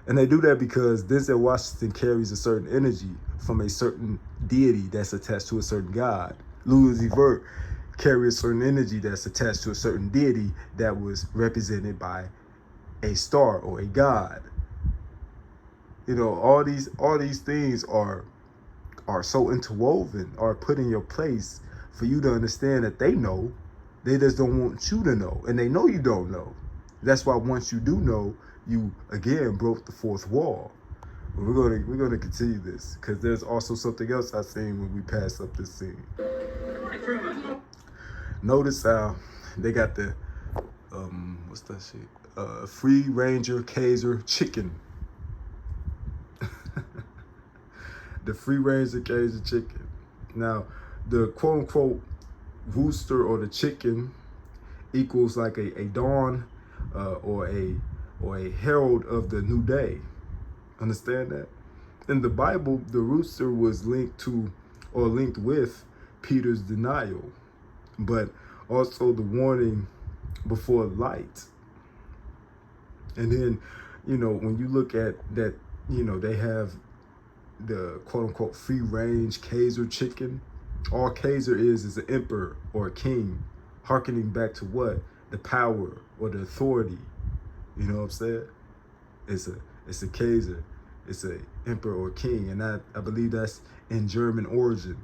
And they do that because Denzel Washington carries a certain energy from a certain deity that's attached to a certain god. Louis Vert carries a certain energy that's attached to a certain deity that was represented by a star or a god. You know, all these things are so interwoven, are put in your place for you to understand that they know They just don't want you to know, and they know you don't know. That's why once you do know, you again broke the fourth wall. But we're gonna continue this because there's also something else I seen when we pass up this scene. Notice how they got the what's that shit? Free Ranger Kaiser chicken. The Free Ranger Kaiser chicken. Now, the quote unquote rooster or the chicken equals like a dawn or a herald of the new day. Understand that? In the Bible, the rooster was linked to or linked with Peter's denial, but also the warning before light. And then, you know, when you look at that, you know, they have the quote unquote free range Kaiser chicken. All Kaiser is an emperor or a king, hearkening back to what? The power or the authority. You know what I'm saying? It's a Kaiser. It's a emperor or king, and I believe that's in German origin.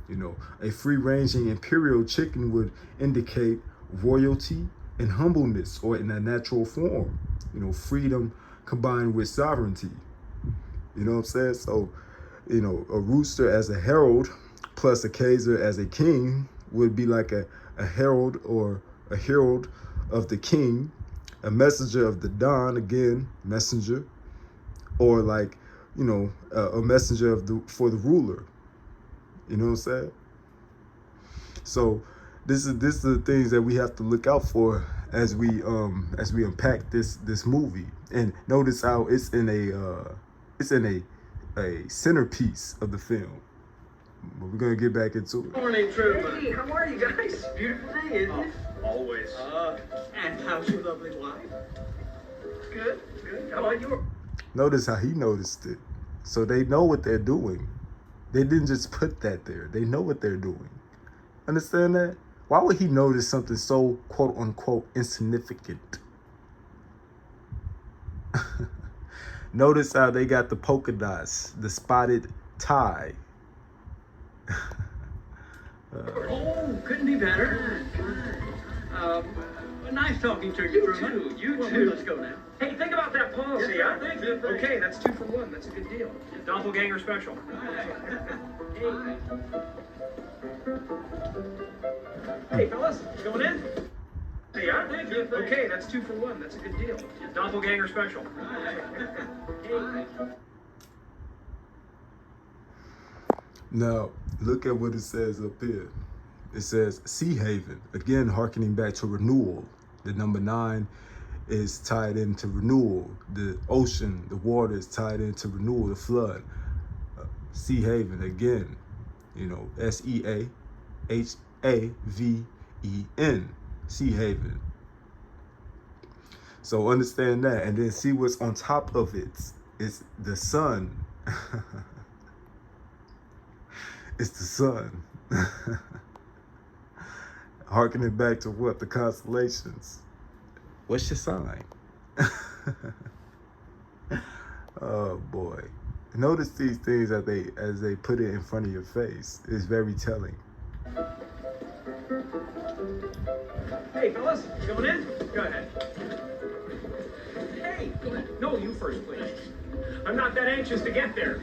You know, a free-ranging imperial chicken would indicate royalty and humbleness, or in a natural form. You know, freedom combined with sovereignty. You know what I'm saying? So, you know, a rooster as a herald plus a Kaiser as a king would be like a herald or a herald of the king, a messenger of the dawn, again, messenger, or like, you know, a messenger of for the ruler. You know what I'm saying? So this is the things that we have to look out for as we unpack this movie. And notice how it's in a centerpiece of the film. But we're gonna get back into it. Morning, Truman. Hey, how are you guys? Beautiful day, isn't it? Always. And how's your lovely wife? Good, good. How about yours? Notice how he noticed it. So they know what they're doing. They didn't just put that there. They know what they're doing. Understand that? Why would he notice something so quote unquote insignificant? Notice how they got the polka dots, the spotted tie. Oh, couldn't be better. Nice talking to you, Truman. You too. Let's go now. Hey, think about that policy, huh? Okay, that's 2 for 1. That's a good deal. Doppelganger special. Hey, fellas, going in? Hey, huh? Okay, that's 2 for 1. That's a good deal. Doppelganger special. Now, look at what it says up here. It says Sea Haven, again hearkening back to renewal. The number 9 is tied into renewal. The ocean, the water is tied into renewal, the flood. Sea Haven, again, you know, SEAHAVEN, Sea Haven. So understand that, and then see what's on top of it. It's the sun. It's the sun. Harkening back to what? The constellations. What's your sign? Oh boy. Notice these things as they put it in front of your face. It's very telling. Hey, fellas, going in? Go ahead. Hey, no, you first, please. I'm not that anxious to get there.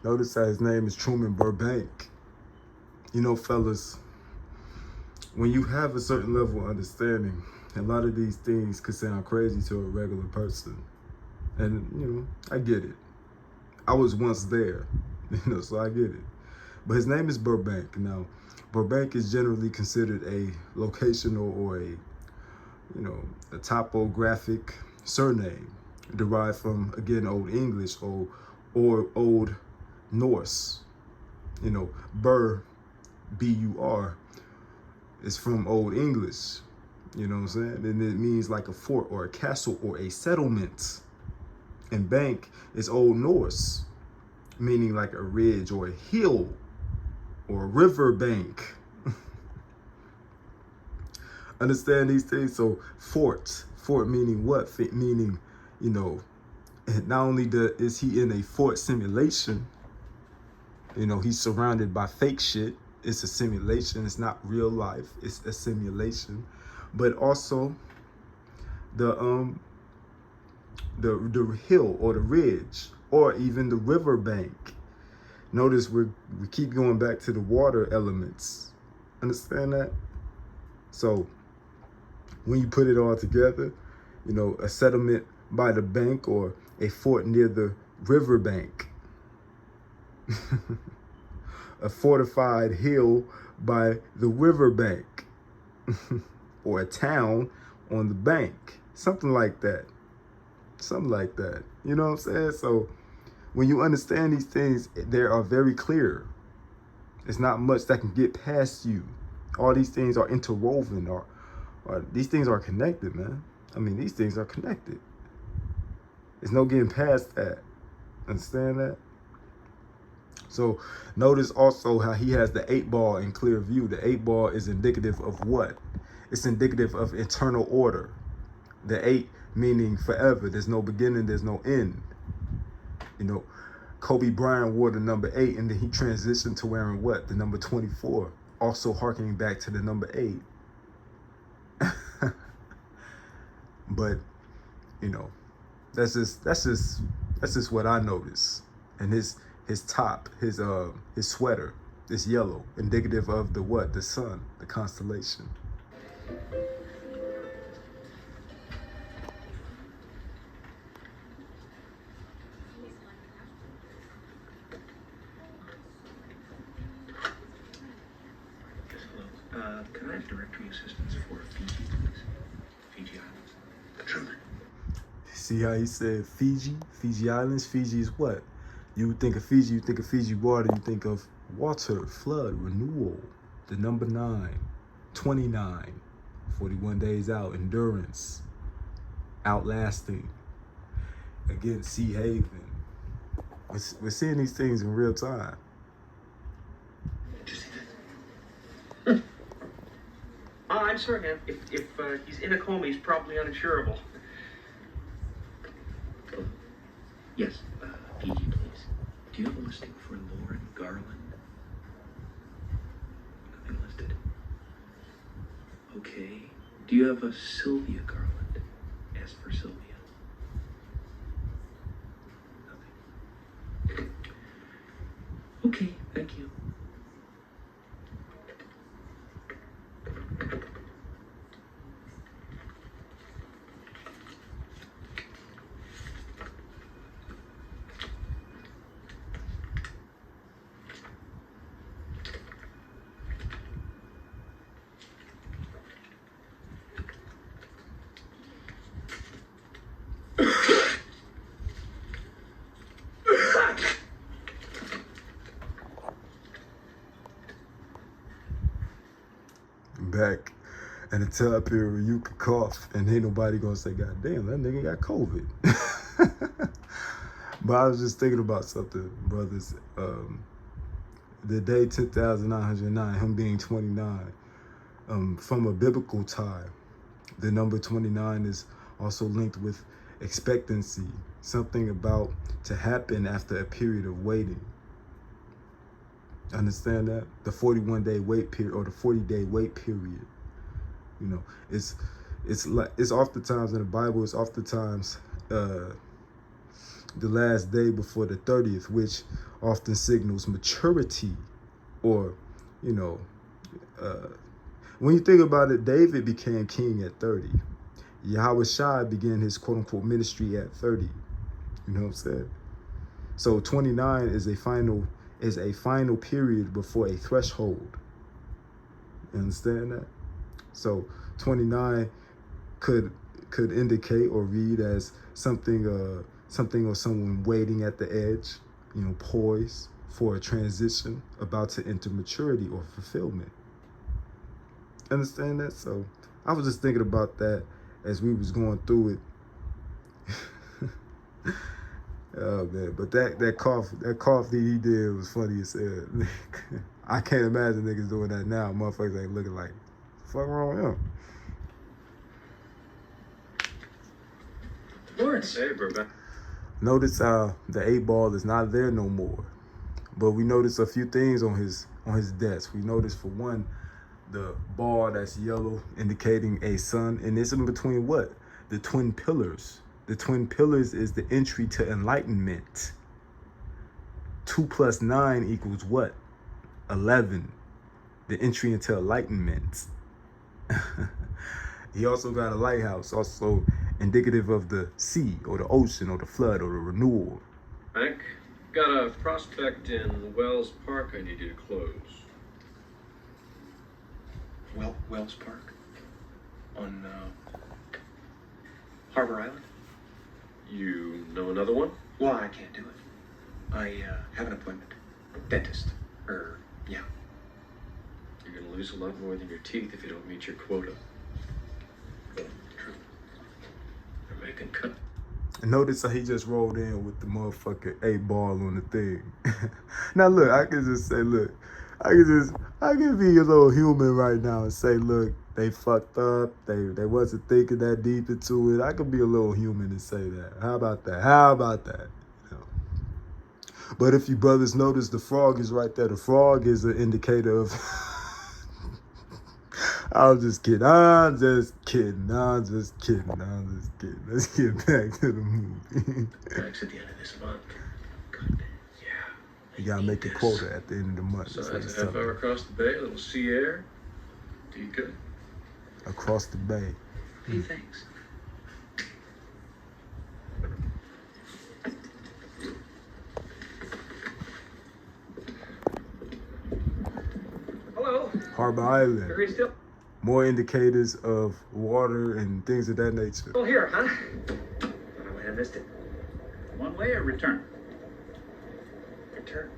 Notice that his name is Truman Burbank. You know, fellas, when you have a certain level of understanding, a lot of these things could sound crazy to a regular person. And, you know, I get it. I was once there, you know, so I get it. But his name is Burbank. Now, Burbank is generally considered a locational or a topographic surname derived from, again, Old English or Old Norse. You know, Bur, B-U-R, is from Old English. You know what I'm saying? And it means like a fort or a castle or a settlement. And bank is Old Norse, meaning like a ridge or a hill or a river bank. Understand these things? So fort meaning what? Meaning, you know, not only is he in a fort simulation, you know, he's surrounded by fake shit, it's a simulation. It's not real life. It's a simulation. But also the hill or the ridge or even the river bank. Notice we keep going back to the water elements. Understand that? So when you put it all together, you know, a settlement by the bank or a fort near the river bank, a fortified hill by the river bank, or a town on the bank, something like that. Something like that. You know what I'm saying? So when you understand these things, they are very clear. It's not much that can get past you. All these things are interwoven, or these things are connected, man. I mean, these things are connected. There's no getting past that. Understand that? So notice also how he has the 8 ball in clear view. The 8 ball is indicative of what? It's indicative of eternal order. The 8 meaning forever. There's no beginning, there's no end. You know, Kobe Bryant wore the number 8, and then he transitioned to wearing what? The number 24. Also harkening back to the number 8. But, you know, that's just what I noticed. And his top, his sweater is yellow, indicative of the what? The sun, the constellation. Can I have directory assistance for Fiji, please? Fiji Islands. Truman. See how he said Fiji? Fiji Islands? Fiji is what? You think of Fiji, you think of Fiji water, you think of water, flood, renewal, the number 9, 29, 41 days out, endurance, outlasting, again, sea haven. We're seeing these things in real time. I'm sorry, man. If he's in a coma, he's probably uninsurable. Yes, Fiji, please. Do you have a listing for Lauren Garland? Nothing listed. Okay. Do you have a Sylvia Garland? S for Sylvia. Nothing. Okay, thank you. Back at the time period where you could cough and ain't nobody gonna say, God damn, that nigga got COVID. But I was just thinking about something, brothers. The day 10,909, him being 29, from a biblical time, the number 29 is also linked with expectancy, something about to happen after a period of waiting. Understand that? The 41-day wait period, or the 40-day wait period. You know, it's oftentimes in the Bible, it's oftentimes the last day before the 30th, which often signals maturity, or, you know, when you think about it, David became king at 30. Yahweh Shai began his quote-unquote ministry at 30. You know what I'm saying? So 29 is a final period before a threshold. You understand that? So 29 could indicate or read as something or someone waiting at the edge, you know, poised for a transition, about to enter maturity or fulfillment. Understand that? So I was just thinking about that as we was going through it. Oh man, but that cough that he did was funny as hell. I can't imagine niggas doing that now. Motherfuckers ain't looking like, fuck wrong with him. Lawrence. Hey, bro. Notice the 8 ball is not there no more. But we noticed a few things on on his desk. We notice for one, the ball that's yellow indicating a sun, and it's in between what? The twin pillars. The twin pillars is the entry to enlightenment. 2 + 9 = what? 11. The entry into enlightenment. He also got a lighthouse, also indicative of the sea or the ocean or the flood or the renewal. Frank, got a prospect in Wells Park I need you to close. Wells Park? On Harbor Island? You know another one? Well, I can't do it. I have an appointment. Dentist. Yeah. You're gonna lose a lot more than your teeth if you don't meet your quota. True. You're making cut. And notice how he just rolled in with the motherfucking 8-ball on the thing. Now look, I can just say, look, I can be a little human right now and say, look, they fucked up. They wasn't thinking that deep into it. I could be a little human and say that. How about that? You know? But if you brothers notice, the frog is right there. The frog is an indicator of... I'm just kidding. Let's get back to the movie. Tax at the end of this month. Good. Yeah. You gotta make a quota at the end of the month. So that's a half hour across the bay, a little sea air. Do you good? Across the bay. Hey, thanks. Hello. Harbor Island. Are you still More indicators of water and things of that nature. here, huh? Thought I might have missed it. One way or return? Return.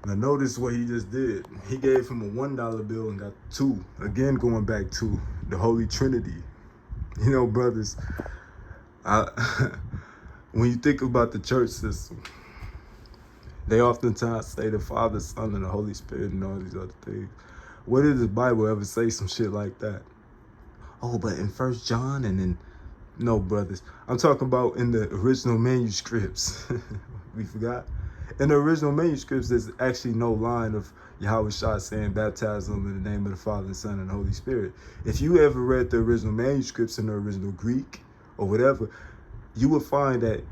Now notice what he just did. He gave him a $1 bill and got 2. Again, going back to the Holy Trinity. You know, brothers, when you think about the church system, they oftentimes say the Father, Son, and the Holy Spirit and all these other things. Where did the Bible ever say some shit like that? Oh, but in 1 John and then... No, brothers. I'm talking about in the original manuscripts. We forgot? In the original manuscripts, there's actually no line of Yahweh Shah saying baptize them in the name of the Father, the Son, and the Holy Spirit. If you ever read the original manuscripts in the original Greek or whatever, you would find that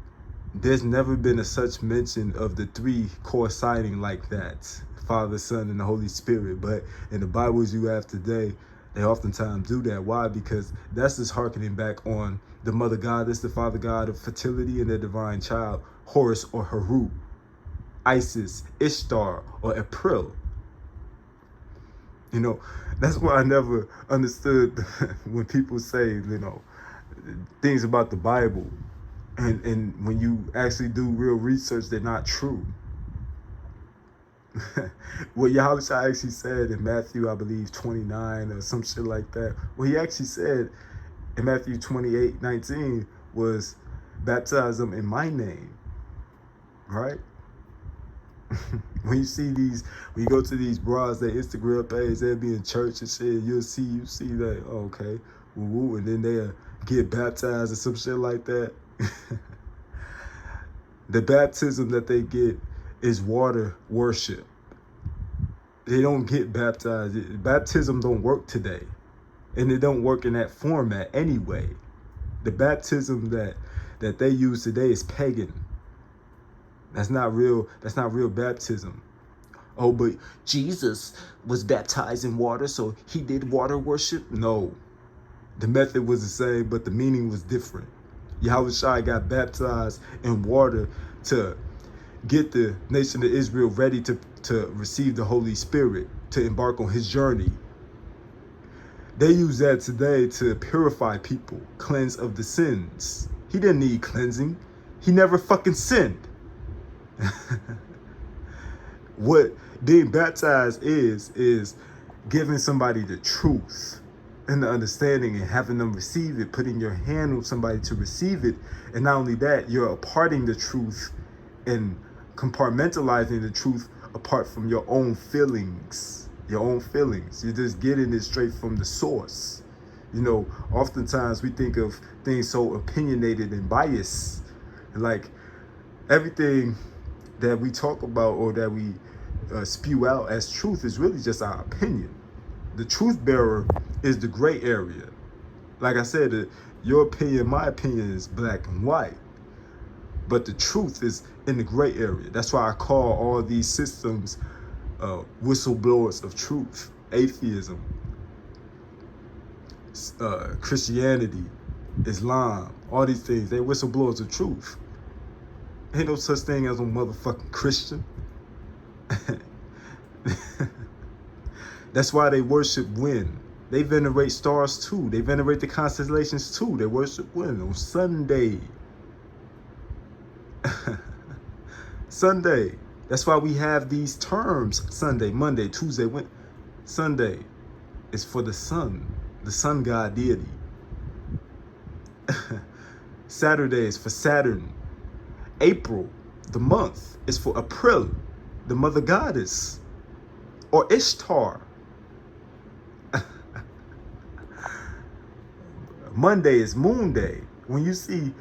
there's never been a such mention of the 3 coinciding like that. Father, Son, and the Holy Spirit. But in the Bibles you have today, they oftentimes do that. Why? Because that's just hearkening back on the Mother Goddess, the Father God of fertility, and their divine child, Horus or Heru, Isis, Ishtar, or April. You know, that's why I never understood when people say, you know, things about the Bible. And when you actually do real research, they're not true. What Yahweh actually said in Matthew, I believe, 29 or some shit like that. What he actually said in Matthew 28:19 was, baptize them in my name. Right? When you see these, when you go to these bras, their Instagram page, they'll be in church and shit, you see that, oh, okay, woo-woo, and then they'll get baptized or some shit like that. The baptism that they get is water worship. They don't get baptized. Baptism don't work today. And it don't work in that format anyway. The baptism that they use today is pagan. That's not real baptism. Oh, but Jesus was baptized in water, so he did water worship? No. The method was the same, but the meaning was different. Yahweh Shai got baptized in water to get the nation of Israel ready to receive the Holy Spirit, to embark on his journey. They use that today to purify people, cleanse of the sins. He didn't need cleansing. He never fucking sinned. What being baptized is giving somebody the truth and the understanding and having them receive it, putting your hand on somebody to receive it. And not only that, you're imparting the truth and compartmentalizing the truth apart from your own feelings. You're just getting it straight from the source. You know, oftentimes we think of things so opinionated and biased. Like, Everything that we talk about or that we spew out as truth is really just our opinion. The truth bearer is the gray area. Like I said, your opinion, my opinion is black and white. But the truth is in the gray area. That's why I call all these systems whistleblowers of truth. Atheism, Christianity, Islam, all these things, they whistleblowers of truth. Ain't no such thing as a motherfucking Christian. That's why they worship wind. They venerate stars too. They venerate the constellations too. They worship wind on Sunday. Sunday. That's why we have these terms: Sunday, Monday, Tuesday, Wednesday. Sunday is for the sun god deity. Saturday is for Saturn. April, the month, is for April, the mother goddess, or Ishtar. Monday is Moon Day. When you see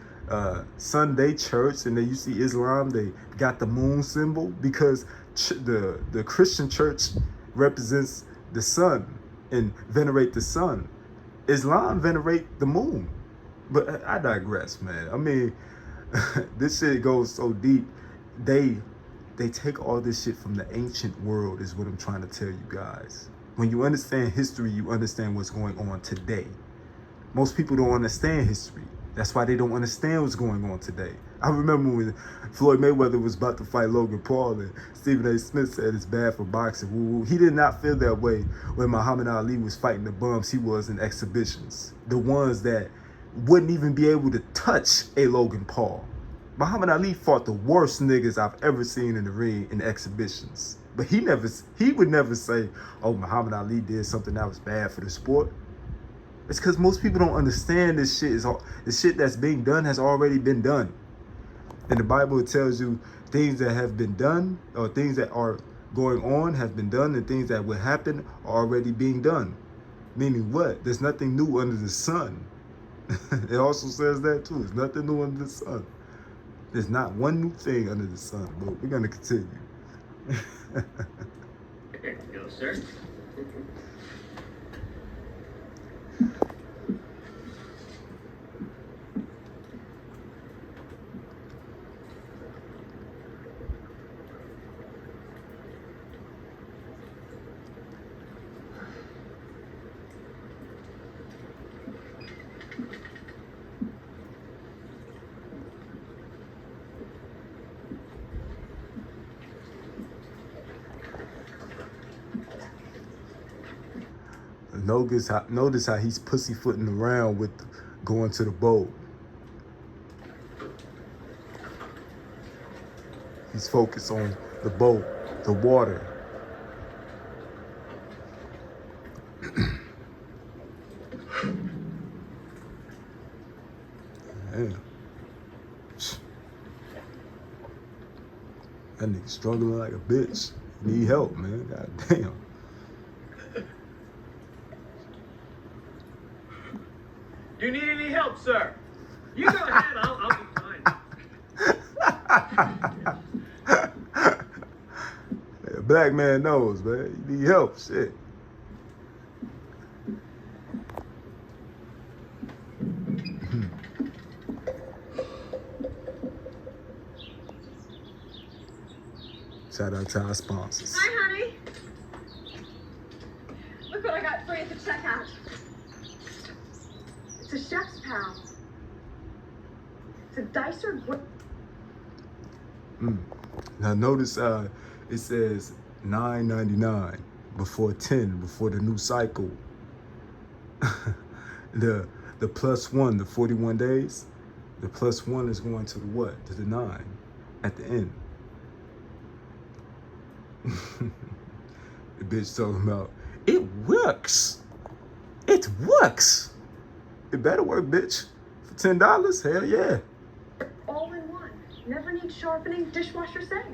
Sunday church and then you see Islam, they got the moon symbol because the Christian church represents the sun and venerate the sun. Islam venerate the moon. But I digress, man. I mean, this shit goes so deep. They take all this shit from the ancient world is what I'm trying to tell you guys. When you understand history, you understand what's going on today. Most people don't understand history. That's why they don't understand what's going on today. I remember when Floyd Mayweather was about to fight Logan Paul and Stephen A. Smith said it's bad for boxing. Woo-woo. He did not feel that way when Muhammad Ali was fighting the bums he was in exhibitions. The ones that wouldn't even be able to touch a Logan Paul. Muhammad Ali fought the worst niggas I've ever seen in the ring in exhibitions. But he would never say, oh, Muhammad Ali did something that was bad for the sport. It's because most people don't understand this shit. The shit that's being done has already been done. And the Bible tells you things that have been done or things that are going on have been done, and things that will happen are already being done. Meaning what? There's nothing new under the sun. It also says that too. There's nothing new under the sun. There's not one new thing under the sun. But we're going to continue. There you go, sir. Notice how he's pussyfooting around with going to the boat. He's focused on the boat, the water. Damn. That nigga struggling like a bitch. Need help, man. God damn. Do you need any help, sir? You go ahead, I'll be fine. A black man knows, man. You need help, shit. Shout out to our sponsors. Hi, honey. Look what I got for you at the checkout. It's a chef's pal. It's a dicer. Now notice it says $9.99 before 10 before the new cycle. the +1, the 41 days, the +1 is going to the what? To the 9 at the end. The bitch talking about it works. It works. It better work, bitch. For $10, hell yeah. All in one. Never need sharpening, dishwasher safe.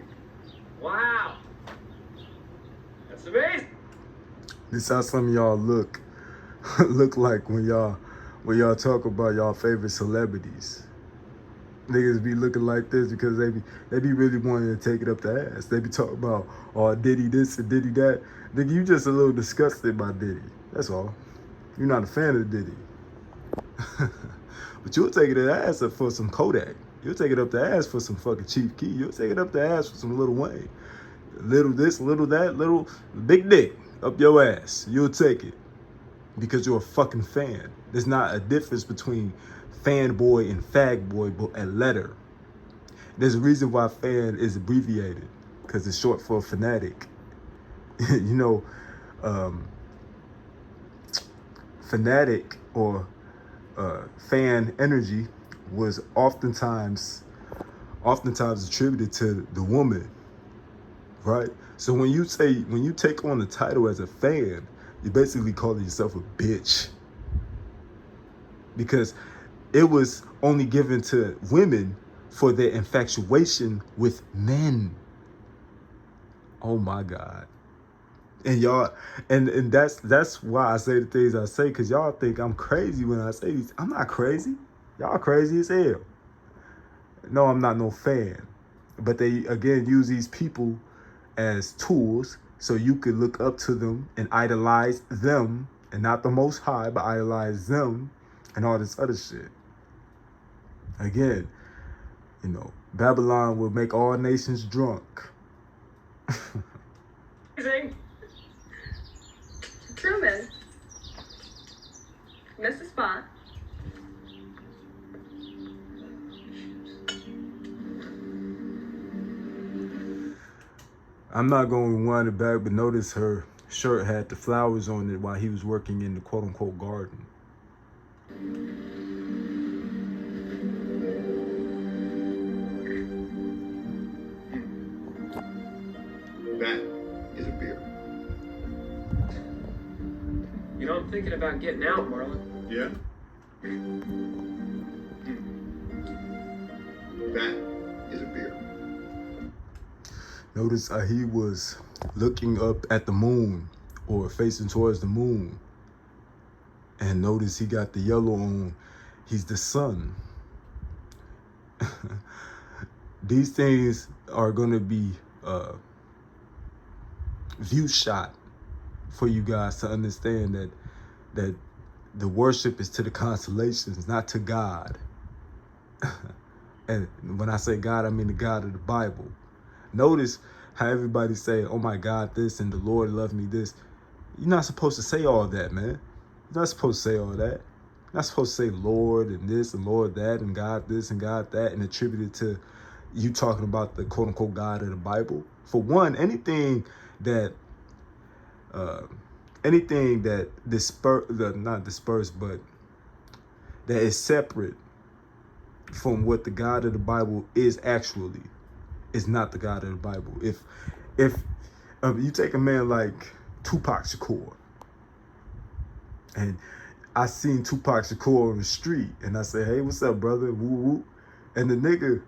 Wow. That's amazing. This how some of y'all look like when y'all talk about y'all favorite celebrities. Niggas be looking like this because they be really wanting to take it up the ass. They be talking about, oh, Diddy this and Diddy that. Nigga, you just a little disgusted by Diddy. That's all. You're not a fan of Diddy. But you'll take it up the ass for some Kodak. You'll take it up the ass for some fucking Chief Keef. You'll take it up the ass for some Lil Wayne. Little this, little that, little big dick up your ass. You'll take it because you're a fucking fan. There's not a difference between fanboy and fag boy, but a letter. There's a reason why fan is abbreviated, because it's short for fanatic. You know, fanatic or fan energy was oftentimes attributed to the woman, right? So when you take on the title as a fan, you're basically calling yourself a bitch, because it was only given to women for their infatuation with men. Oh my God. And y'all, and that's why I say the things I say, because y'all think I'm crazy when I say these. I'm not crazy. Y'all crazy as hell. No, I'm not no fan. But they, again, use these people as tools so you could look up to them and idolize them, and not the Most High, but idolize them and all this other shit. Again, you know, Babylon will make all nations drunk. Truman. Mrs. Spot. I'm not going to rewind it back, but notice her shirt had the flowers on it while he was working in the quote-unquote garden. That is a beer. You know, I'm thinking about getting out, Marlon. Yeah? That is a beer. Notice how he was looking up at the moon, or facing towards the moon. And notice he got the yellow on. He's the sun. These things are going to be view shot for you guys to understand that the worship is to the constellations, not to God. And when I say God, I mean the God of the Bible. Notice how everybody say, oh my God, this, and the Lord loved me this. You're not supposed to say all that, man. You're not supposed to say all that. You're not supposed to say Lord and this and Lord that and God this and God that and attribute it to you talking about the quote unquote God of the Bible. For one, anything that that is separate from what the God of the Bible is actually is not the God of the Bible. If you take a man like Tupac Shakur, and I seen Tupac Shakur on the street, and I say, hey, what's up, brother? Woo woo. And the nigga,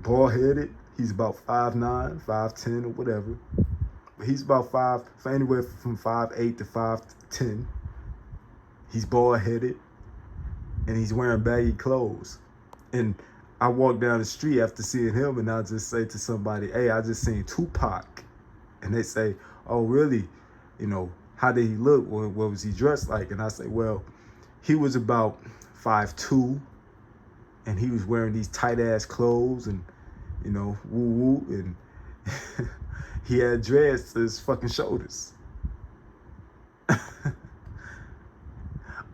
bald-headed, he's about 5'9", 5'10", or whatever. But he's about anywhere from 5'8" to 5'10". He's bald-headed, and he's wearing baggy clothes. And I walk down the street after seeing him, and I just say to somebody, hey, I just seen Tupac. And they say, oh, really? You know, how did he look? What was he dressed like? And I say, well, he was about 5'2", and he was wearing these tight-ass clothes and, you know, woo-woo, and he had dreads to his fucking shoulders.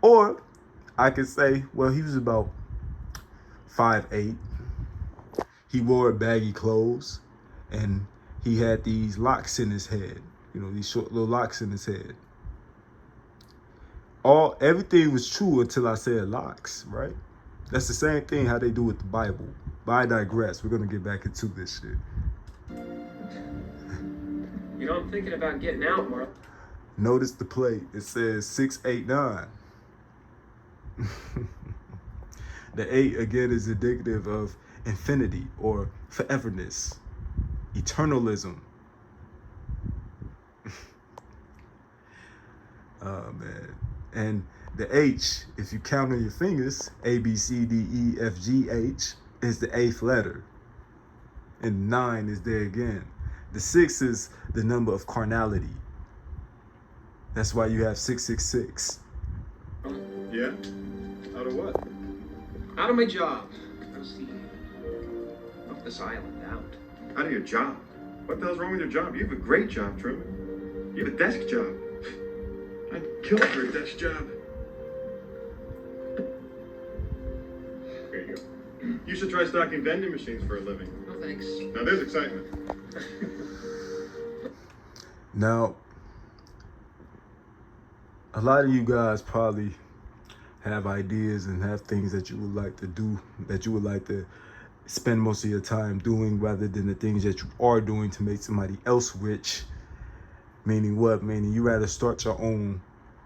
Or I could say, well, he was about 5'8". He wore baggy clothes, and he had these locks in his head. You know, these short little locks in his head. Everything was true until I said locks, right? That's the same thing how they do with the Bible. But I digress. We're gonna get back into this shit. You know, I'm thinking about getting out, Marlon. Notice the plate. It says 689. The 8 again is indicative of infinity or foreverness, eternalism. Oh man. And the H, if you count on your fingers, A, B, C, D, E, F, G, H, is the 8th letter. And 9 is there again. The 6 is the number of carnality. That's why you have 666. Yeah? Out of what? Out of my job. I'll see. Help this island out. Out of your job? What the hell's wrong with your job? You have a great job, Truman. You have a desk job. I'd kill for a desk job. Here you go. You should try stocking vending machines for a living. No thanks. Now there's excitement. Now, a lot of you guys probably have ideas and have things that you would like to do, that you would like to spend most of your time doing rather than the things that you are doing to make somebody else rich. Meaning what? Meaning you rather start your own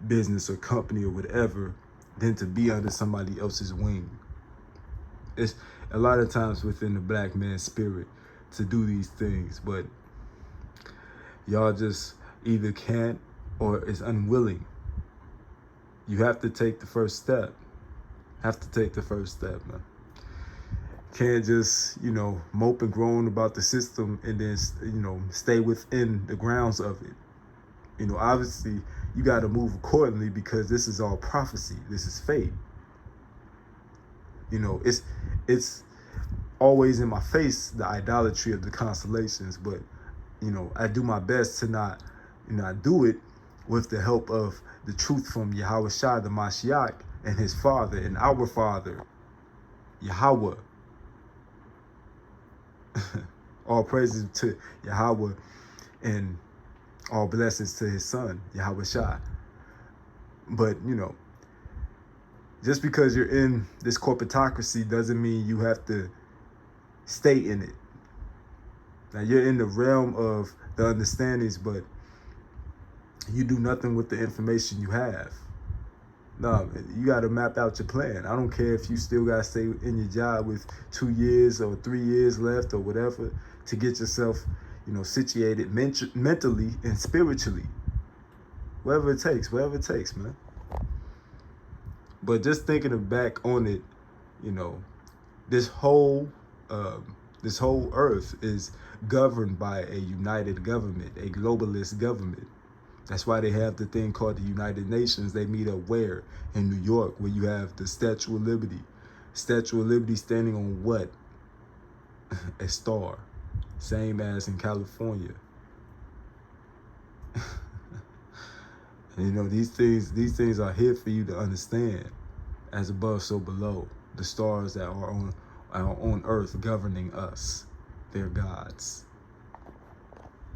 business or company or whatever than to be under somebody else's wing. It's a lot of times within the black man's spirit to do these things, but y'all just either can't or is unwilling. You have to take the first step. Have to take the first step, man. Can't just, mope and groan about the system and then, stay within the grounds of it. Obviously, you got to move accordingly because this is all prophecy. This is fate. It's always in my face, the idolatry of the constellations, but, I do my best to not do it with the help of the truth from Yahweh Shah, the Mashiach, and his father, and our father, Yahweh. All praises to Yahweh and all blessings to his son, Yahweh Shah. But, just because you're in this corporatocracy doesn't mean you have to stay in it. Now, you're in the realm of the understandings, but you do nothing with the information you have. No, you got to map out your plan. I don't care if you still got to stay in your job with 2 years or 3 years left or whatever to get yourself, situated mentally and spiritually. Whatever it takes, man. But just thinking back on it, this whole earth is governed by a united government, a globalist government. That's why they have the thing called the United Nations. They meet up where? In New York, where you have the Statue of Liberty. Statue of Liberty standing on what? A star. Same as in California. These things are here for you to understand. As above, so below. The stars that are on earth governing us. They're gods.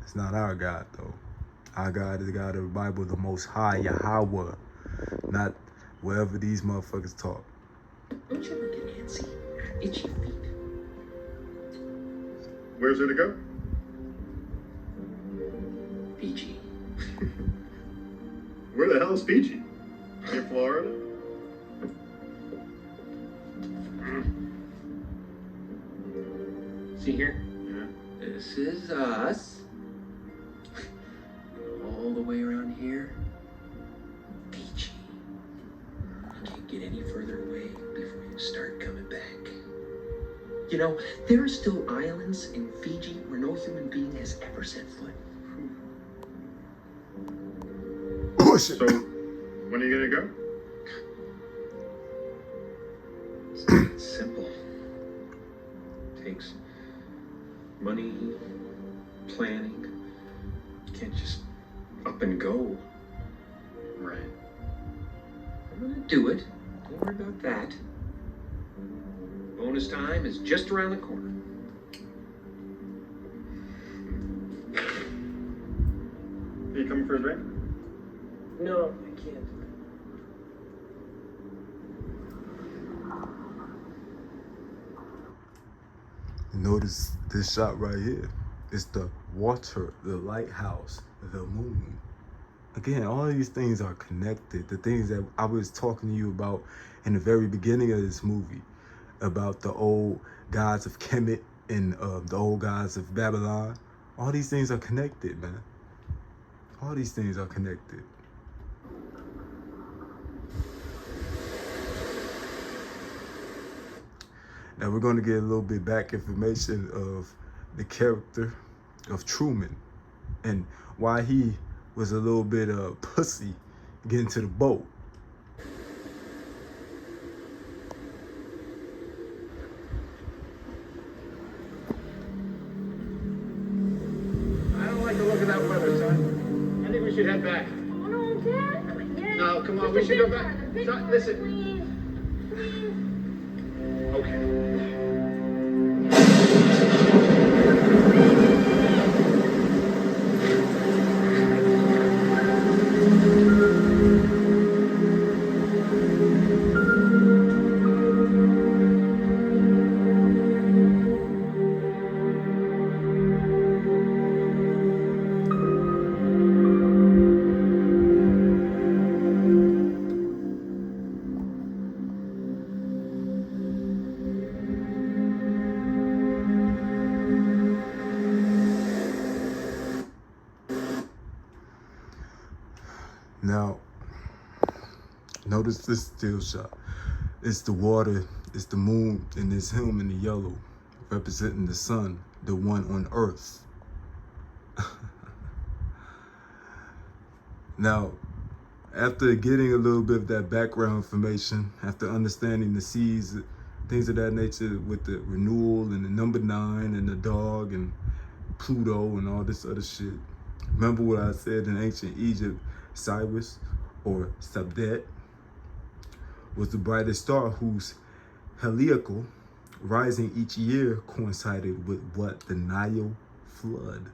It's not our God, though. Our God is the God of the Bible, the Most High, Yahweh, not wherever these motherfuckers talk. Don't you ever get antsy? Itchy feet. Where's there to go? Fiji. Where the hell is Fiji? In Florida? See here? Yeah. This is us. All the way around here. Fiji. You can't get any further away before you start coming back. There are still islands in Fiji where no human being has ever set foot. Bullshit. So, when are you gonna go? It's not that simple. It takes money, planning. You can't just up and go. Right. I'm gonna do it. Don't worry about that. Bonus time is just around the corner. Are you coming for a drink? No, I can't. Notice this shot right here. It's the water, the lighthouse, the moon. Again, all of these things are connected. The things that I was talking to you about in the very beginning of this movie, about the old gods of Kemet and the old gods of Babylon. All these things are connected, man. All these things are connected. Now we're going to get a little bit back information of the character of Truman and why he was a little bit pussy getting to the boat. I don't like the look of that weather, son. I think we should head back. Oh, no, Dad. Yeah. No, come on, we should go back. Son, listen. Please. Okay. Now, notice this still shot. It's the water, it's the moon, and it's him in the yellow, representing the sun, the one on earth. Now, after getting a little bit of that background information, after understanding the seas, things of that nature with the renewal and the number 9 and the dog and Pluto and all this other shit. Remember what I said in ancient Egypt, Cyrus or Sabdet was the brightest star whose heliacal rising each year coincided with what? The Nile flood.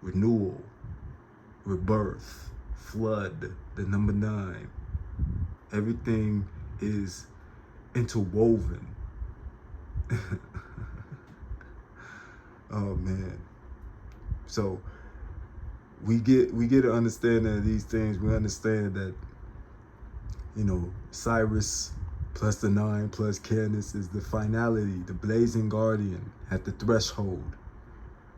Renewal, rebirth, flood, the number 9. Everything is interwoven. Oh man. So we get an understanding of these things. We understand that, you know, Cyrus plus the 9 plus Candace is the finality, the blazing guardian at the threshold.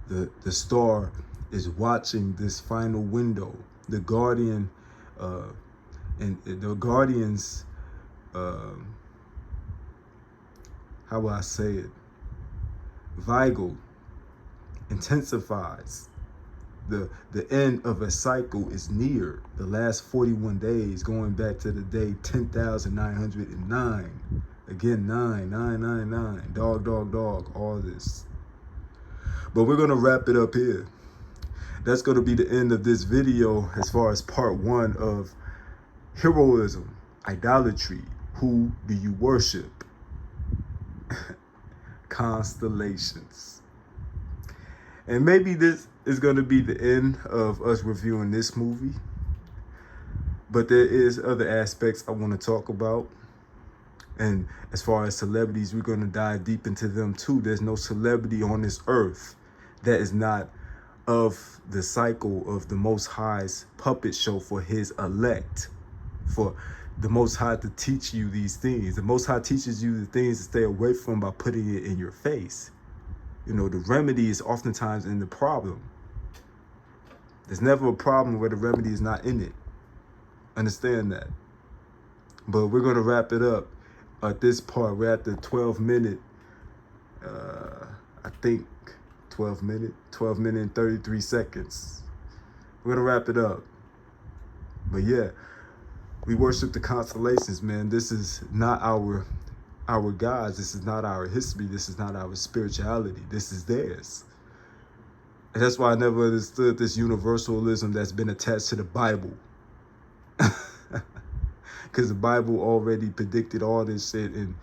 The star is watching this final window. The guardian, and the guardians, how will I say it? Vigil intensifies. The end of a cycle is near. The last 41 days, going back to the day 10,909. Again, 9, dog, all this. But we're gonna wrap it up here. That's gonna be the end of this video as far as part 1 of Heroism, Idolatry. Who do you worship? Constellations. And maybe this is going to be the end of us reviewing this movie. But there is other aspects I want to talk about. And as far as celebrities, we're going to dive deep into them too. There's no celebrity on this earth that is not of the cycle of the Most High's puppet show for his elect. For the Most High to teach you these things. The Most High teaches you the things to stay away from by putting it in your face. You know, the remedy is oftentimes in the problem. There's never a problem where the remedy is not in it. Understand that. But we're going to wrap it up at this part. We're at the 12-minute, I think 12 minute and 33 seconds. We're going to wrap it up. But yeah, we worship the constellations, man. This is not our gods. This is not our history. This is not our spirituality. This is theirs. And that's why I never understood this universalism that's been attached to the Bible. Because the Bible already predicted all this shit. And,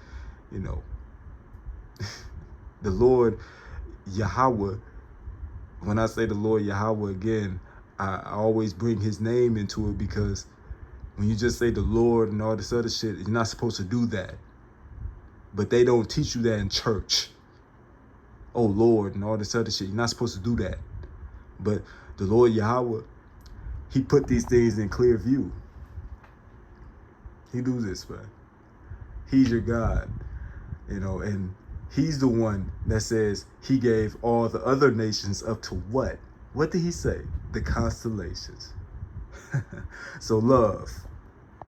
you know, the Lord Yahweh, when I say the Lord Yahweh again, I always bring his name into it, because when you just say the Lord and all this other shit, you're not supposed to do that. But they don't teach you that in church. Oh, Lord, and all this other shit. You're not supposed to do that. But the Lord Yahweh, he put these things in clear view. He do this, man. He's your God, you know, and he's the one that says he gave all the other nations up to what? What did he say? The constellations. So love.